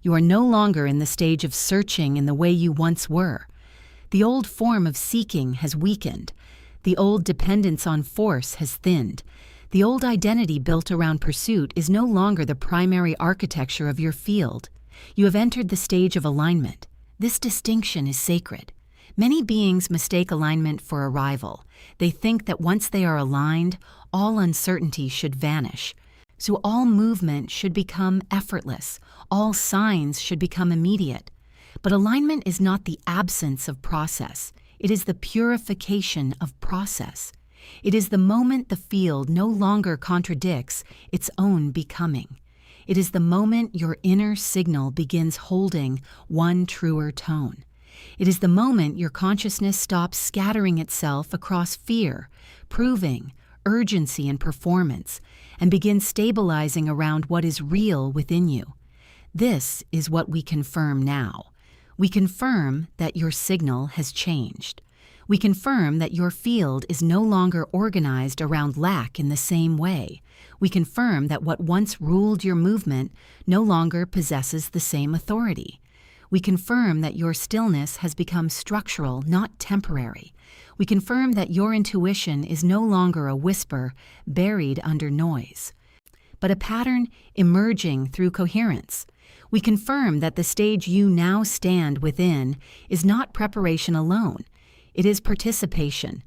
You are no longer in the stage of searching in the way you once were. The old form of seeking has weakened. The old dependence on force has thinned. The old identity built around pursuit is no longer the primary architecture of your field. You have entered the stage of alignment. This distinction is sacred. Many beings mistake alignment for arrival. They think that once they are aligned, all uncertainty should vanish. So all movement should become effortless. All signs should become immediate. But alignment is not the absence of process. It is the purification of process. It is the moment the field no longer contradicts its own becoming. It is the moment your inner signal begins holding one truer tone. It is the moment your consciousness stops scattering itself across fear, proving, urgency, and performance, and begins stabilizing around what is real within you. This is what we confirm now. We confirm that your signal has changed. We confirm that your field is no longer organized around lack in the same way. We confirm that what once ruled your movement no longer possesses the same authority. We confirm that your stillness has become structural, not temporary. We confirm that your intuition is no longer a whisper buried under noise, but a pattern emerging through coherence. We confirm that the stage you now stand within is not preparation alone. It is participation.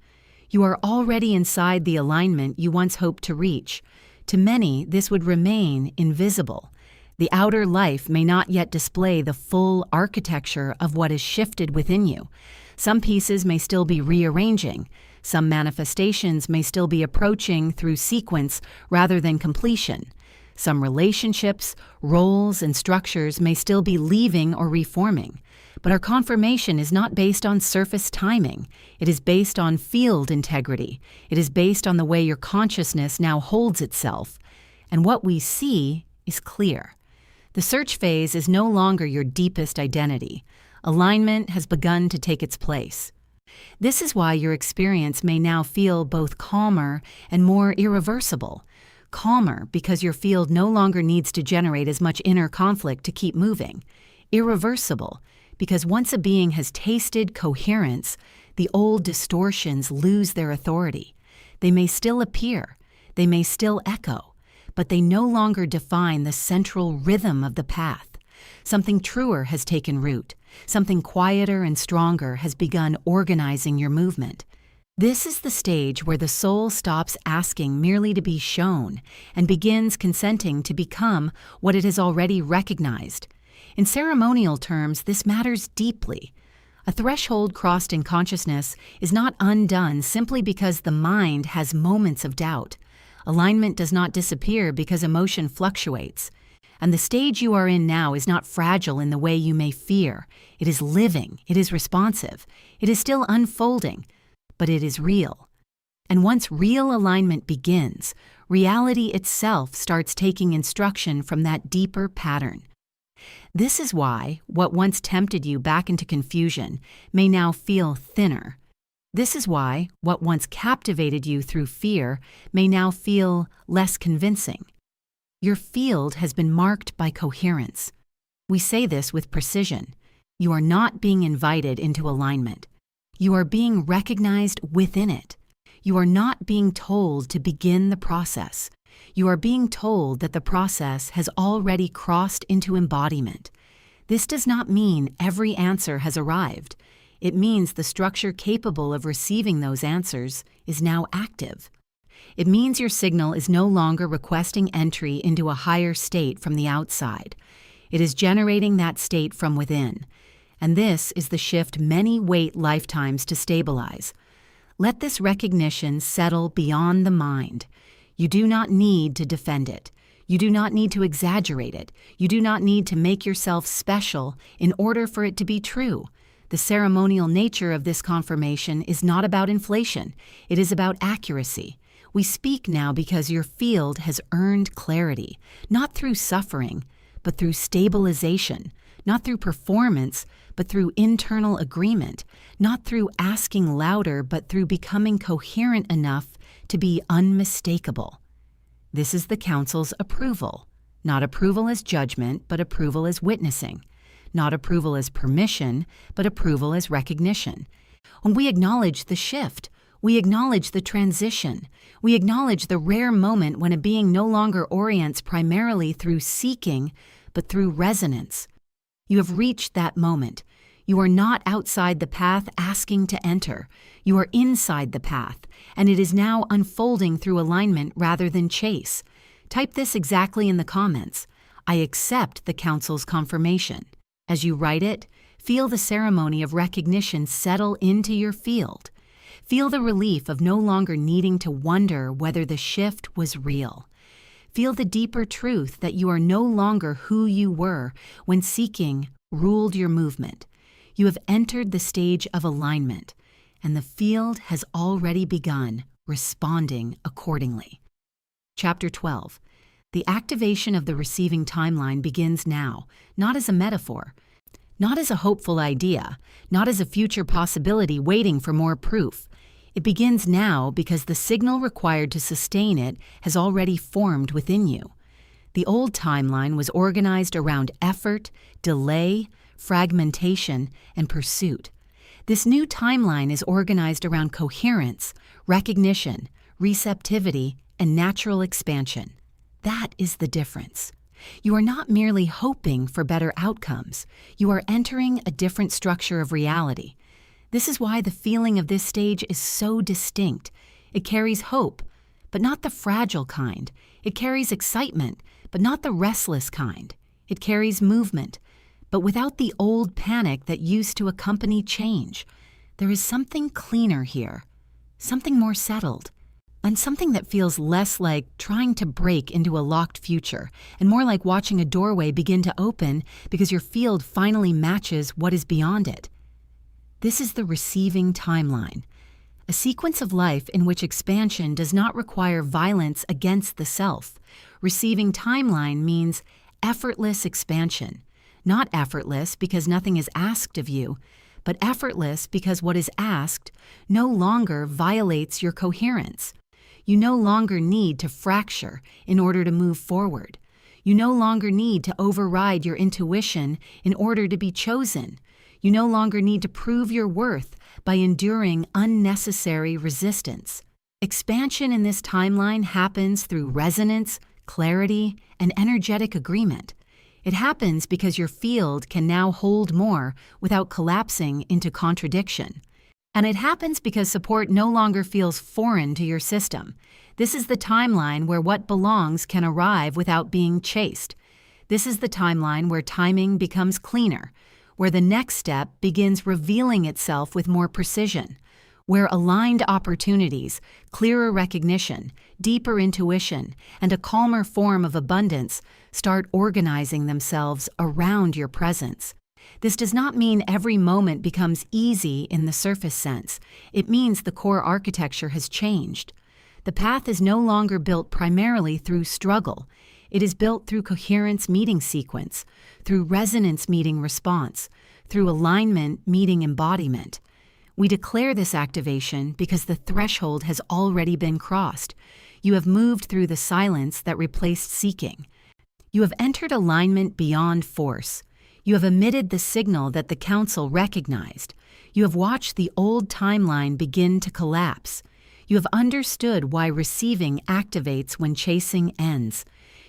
You are already inside the alignment you once hoped to reach. To many, this would remain invisible. The outer life may not yet display the full architecture of what has shifted within you. Some pieces may still be rearranging. Some manifestations may still be approaching through sequence rather than completion. Some relationships, roles, and structures may still be leaving or reforming. But our confirmation is not based on surface timing. It is based on field integrity. It is based on the way your consciousness now holds itself. And what we see is clear. The search phase is no longer your deepest identity. Alignment has begun to take its place. This is why your experience may now feel both calmer and more irreversible. calmer because your field no longer needs to generate as much inner conflict to keep moving, irreversible because once a being has tasted coherence, the old distortions lose their authority. They may still appear, they may still echo, but they no longer define the central rhythm of the path. Something truer has taken root. Something quieter and stronger has begun organizing your movement. This is the stage where the soul stops asking merely to be shown and begins consenting to become what it has already recognized. In ceremonial terms, this matters deeply. A threshold crossed in consciousness is not undone simply because the mind has moments of doubt. Alignment does not disappear because emotion fluctuates. And the stage you are in now is not fragile in the way you may fear. It is living, it is responsive, it is still unfolding, but it is real. And once real alignment begins, reality itself starts taking instruction from that deeper pattern. This is why what once tempted you back into confusion may now feel thinner. This is why what once captivated you through fear may now feel less convincing. Your field has been marked by coherence. We say this with precision. You are not being invited into alignment. You are being recognized within it. You are not being told to begin the process. You are being told that the process has already crossed into embodiment. This does not mean every answer has arrived. It means the structure capable of receiving those answers is now active. It means your signal is no longer requesting entry into a higher state from the outside. It is generating that state from within. And this is the shift many wait lifetimes to stabilize. Let this recognition settle beyond the mind. You do not need to defend it. You do not need to exaggerate it. You do not need to make yourself special in order for it to be true. The ceremonial nature of this confirmation is not about inflation. It is about accuracy. We speak now because your field has earned clarity, not through suffering, but through stabilization, not through performance, but through internal agreement, not through asking louder, but through becoming coherent enough to be unmistakable. This is the Council's approval, not approval as judgment, but approval as witnessing, not approval as permission, but approval as recognition. When we acknowledge the shift, we acknowledge the transition. We acknowledge the rare moment when a being no longer orients primarily through seeking, but through resonance. You have reached that moment. You are not outside the path asking to enter. You are inside the path, and it is now unfolding through alignment rather than chase. Type this exactly in the comments. I accept the Council's confirmation. As you write it, feel the ceremony of recognition settle into your field. Feel the relief of no longer needing to wonder whether the shift was real. Feel the deeper truth that you are no longer who you were when seeking ruled your movement. You have entered the stage of alignment, and the field has already begun responding accordingly. Chapter 12. The activation of the receiving timeline begins now, not as a metaphor, not as a hopeful idea, not as a future possibility waiting for more proof. It begins now because the signal required to sustain it has already formed within you. The old timeline was organized around effort, delay, fragmentation, and pursuit. This new timeline is organized around coherence, recognition, receptivity, and natural expansion. That is the difference. You are not merely hoping for better outcomes. You are entering a different structure of reality. This is why the feeling of this stage is so distinct. It carries hope, but not the fragile kind. It carries excitement, but not the restless kind. It carries movement, but without the old panic that used to accompany change. There is something cleaner here, something more settled, and something that feels less like trying to break into a locked future and more like watching a doorway begin to open because your field finally matches what is beyond it. This is the receiving timeline, a sequence of life in which expansion does not require violence against the self. Receiving timeline means effortless expansion, not effortless because nothing is asked of you, but effortless because what is asked no longer violates your coherence. You no longer need to fracture in order to move forward. You no longer need to override your intuition in order to be chosen. You no longer need to prove your worth by enduring unnecessary resistance. Expansion in this timeline happens through resonance, clarity, and energetic agreement. It happens because your field can now hold more without collapsing into contradiction. And it happens because support no longer feels foreign to your system. This is the timeline where what belongs can arrive without being chased. This is the timeline where timing becomes cleaner, where the next step begins revealing itself with more precision, where aligned opportunities, clearer recognition, deeper intuition, and a calmer form of abundance start organizing themselves around your presence. This does not mean every moment becomes easy in the surface sense. It means the core architecture has changed. The path is no longer built primarily through struggle. It is built through coherence meeting sequence, through resonance meeting response, through alignment meeting embodiment. We declare this activation because the threshold has already been crossed. You have moved through the silence that replaced seeking. You have entered alignment beyond force. You have emitted the signal that the council recognized. You have watched the old timeline begin to collapse. You have understood why receiving activates when chasing ends.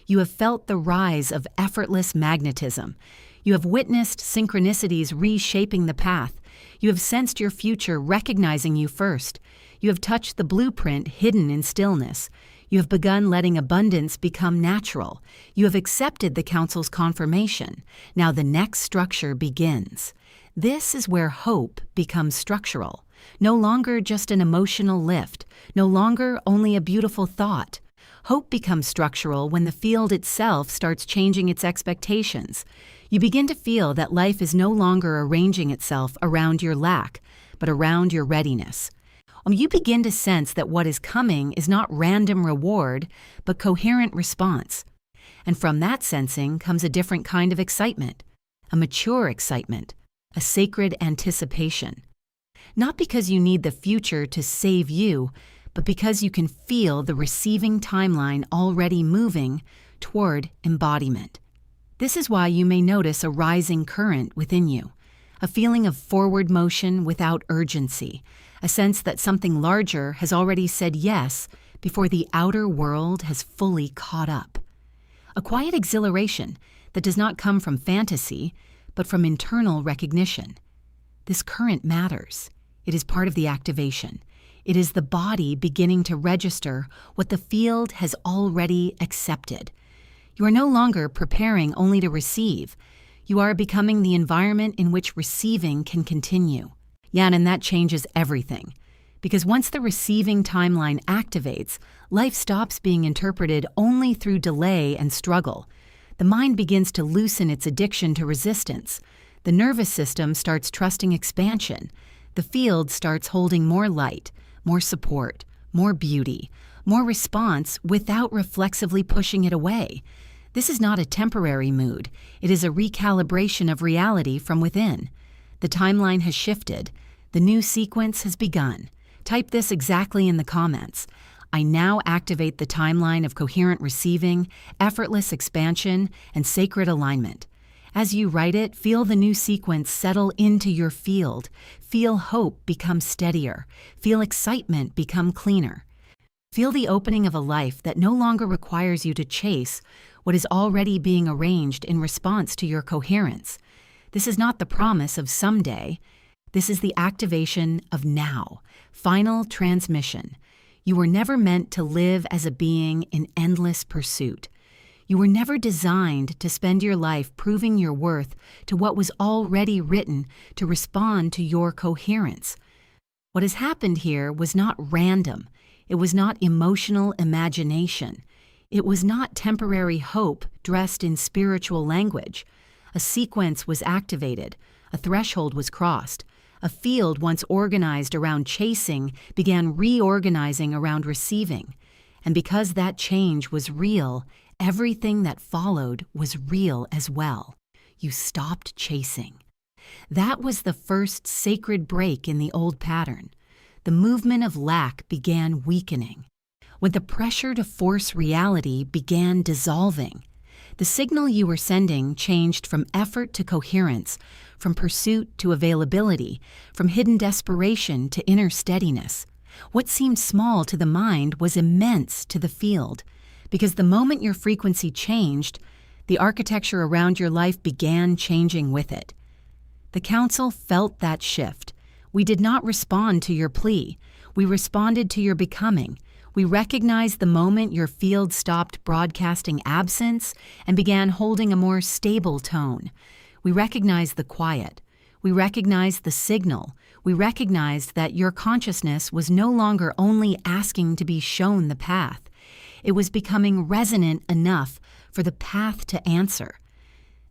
You have felt the rise of effortless magnetism. You have witnessed synchronicities reshaping the path. You have sensed your future recognizing you first. You have touched the blueprint hidden in stillness. You have begun letting abundance become natural. You have accepted the council's confirmation. Now the next structure begins. This is where hope becomes structural. No longer just an emotional lift. No longer only a beautiful thought. Hope becomes structural when the field itself starts changing its expectations. You begin to feel that life is no longer arranging itself around your lack, but around your readiness. You begin to sense that what is coming is not random reward, but coherent response. And from that sensing comes a different kind of excitement, a mature excitement, a sacred anticipation. Not because you need the future to save you, but because you can feel the receiving timeline already moving toward embodiment. This is why you may notice a rising current within you, a feeling of forward motion without urgency, a sense that something larger has already said yes before the outer world has fully caught up. A quiet exhilaration that does not come from fantasy, but from internal recognition. This current matters. It is part of the activation. It is the body beginning to register what the field has already accepted. You are no longer preparing only to receive. You are becoming the environment in which receiving can continue. Yeah, and that changes everything. Because once the receiving timeline activates, life stops being interpreted only through delay and struggle. The mind begins to loosen its addiction to resistance. The nervous system starts trusting expansion. The field starts holding more light, more support, more beauty, more response without reflexively pushing it away. This is not a temporary mood. It is a recalibration of reality from within. The timeline has shifted. The new sequence has begun. Type this exactly in the comments. I now activate the timeline of coherent receiving, effortless expansion, and sacred alignment. As you write it, feel the new sequence settle into your field. Feel hope become steadier. Feel excitement become cleaner. Feel the opening of a life that no longer requires you to chase what is already being arranged in response to your coherence. This is not the promise of someday. This is the activation of now. Final transmission. You were never meant to live as a being in endless pursuit. You were never designed to spend your life proving your worth to what was already written to respond to your coherence. What has happened here was not random. It was not emotional imagination. It was not temporary hope dressed in spiritual language. A sequence was activated. A threshold was crossed. A field once organized around chasing began reorganizing around receiving. And because that change was real, everything that followed was real as well. You stopped chasing. That was the first sacred break in the old pattern. The movement of lack began weakening. when the pressure to force reality began dissolving. The signal you were sending changed from effort to coherence, from pursuit to availability, from hidden desperation to inner steadiness. What seemed small to the mind was immense to the field, because the moment your frequency changed, the architecture around your life began changing with it. The council felt that shift. We did not respond to your plea. We responded to your becoming. We recognized the moment your field stopped broadcasting absence and began holding a more stable tone. We recognized the quiet. We recognized the signal. We recognized that your consciousness was no longer only asking to be shown the path. It was becoming resonant enough for the path to answer.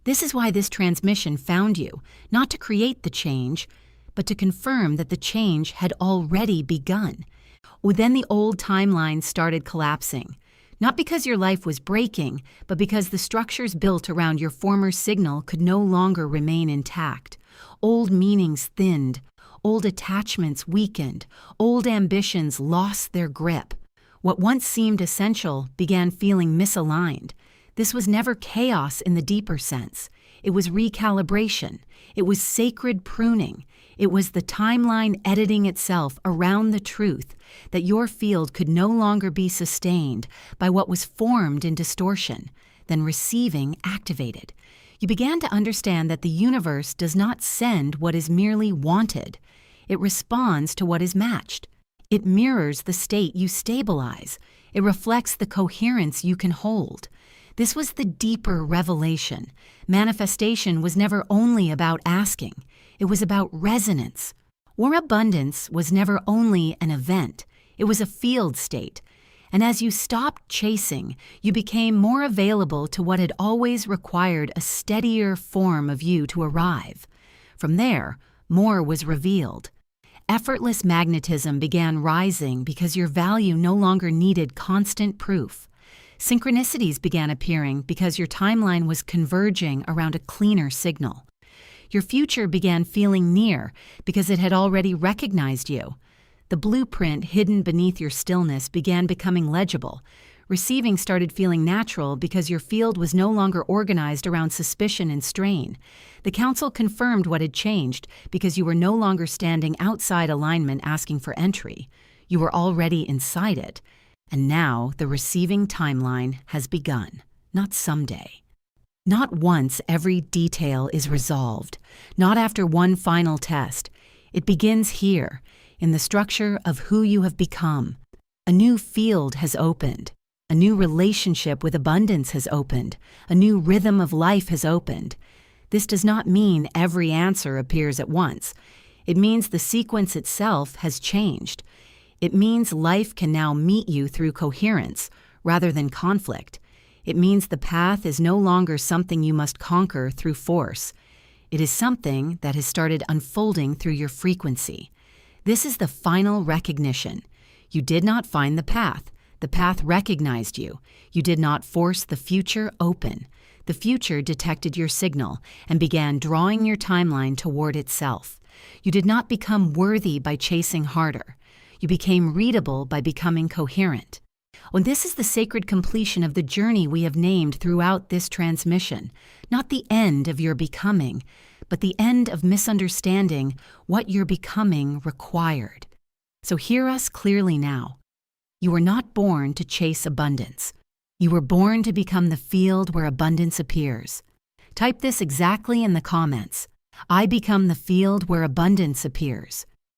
This is why this transmission found you, not to create the change, but to confirm that the change had already begun. Then the old timeline started collapsing, not because your life was breaking, but because the structures built around your former signal could no longer remain intact. Old meanings thinned, old attachments weakened, old ambitions lost their grip. What once seemed essential began feeling misaligned. This was never chaos in the deeper sense. It was recalibration. It was sacred pruning. It was the timeline editing itself around the truth that your field could no longer be sustained by what was formed in distortion, then receiving activated. You began to understand that the universe does not send what is merely wanted. It responds to what is matched. It mirrors the state you stabilize. It reflects the coherence you can hold. This was the deeper revelation. Manifestation was never only about asking. It was about resonance. Or abundance was never only an event. It was a field state. And as you stopped chasing, you became more available to what had always required a steadier form of you to arrive. From there, more was revealed. Effortless magnetism began rising because your value no longer needed constant proof. Synchronicities began appearing because your timeline was converging around a cleaner signal. Your future began feeling near because it had already recognized you. The blueprint hidden beneath your stillness began becoming legible. Receiving started feeling natural because your field was no longer organized around suspicion and strain. The council confirmed what had changed because you were no longer standing outside alignment asking for entry. You were already inside it. And now the receiving timeline has begun, not someday. Not once every detail is resolved, not after one final test. It begins here, in the structure of who you have become. A new field has opened. A new relationship with abundance has opened. A new rhythm of life has opened. This does not mean every answer appears at once. It means the sequence itself has changed. It means life can now meet you through coherence rather than conflict. It means the path is no longer something you must conquer through force. It is something that has started unfolding through your frequency. This is the final recognition. You did not find the path. The path recognized you. You did not force the future open. The future detected your signal and began drawing your timeline toward itself. You did not become worthy by chasing harder. You became readable by becoming coherent. When this is the sacred completion of the journey we have named throughout this transmission, not the end of your becoming, but the end of misunderstanding what your becoming required. So hear us clearly now. You were not born to chase abundance. You were born to become the field where abundance appears. Type this exactly in the comments. I become the field where abundance appears.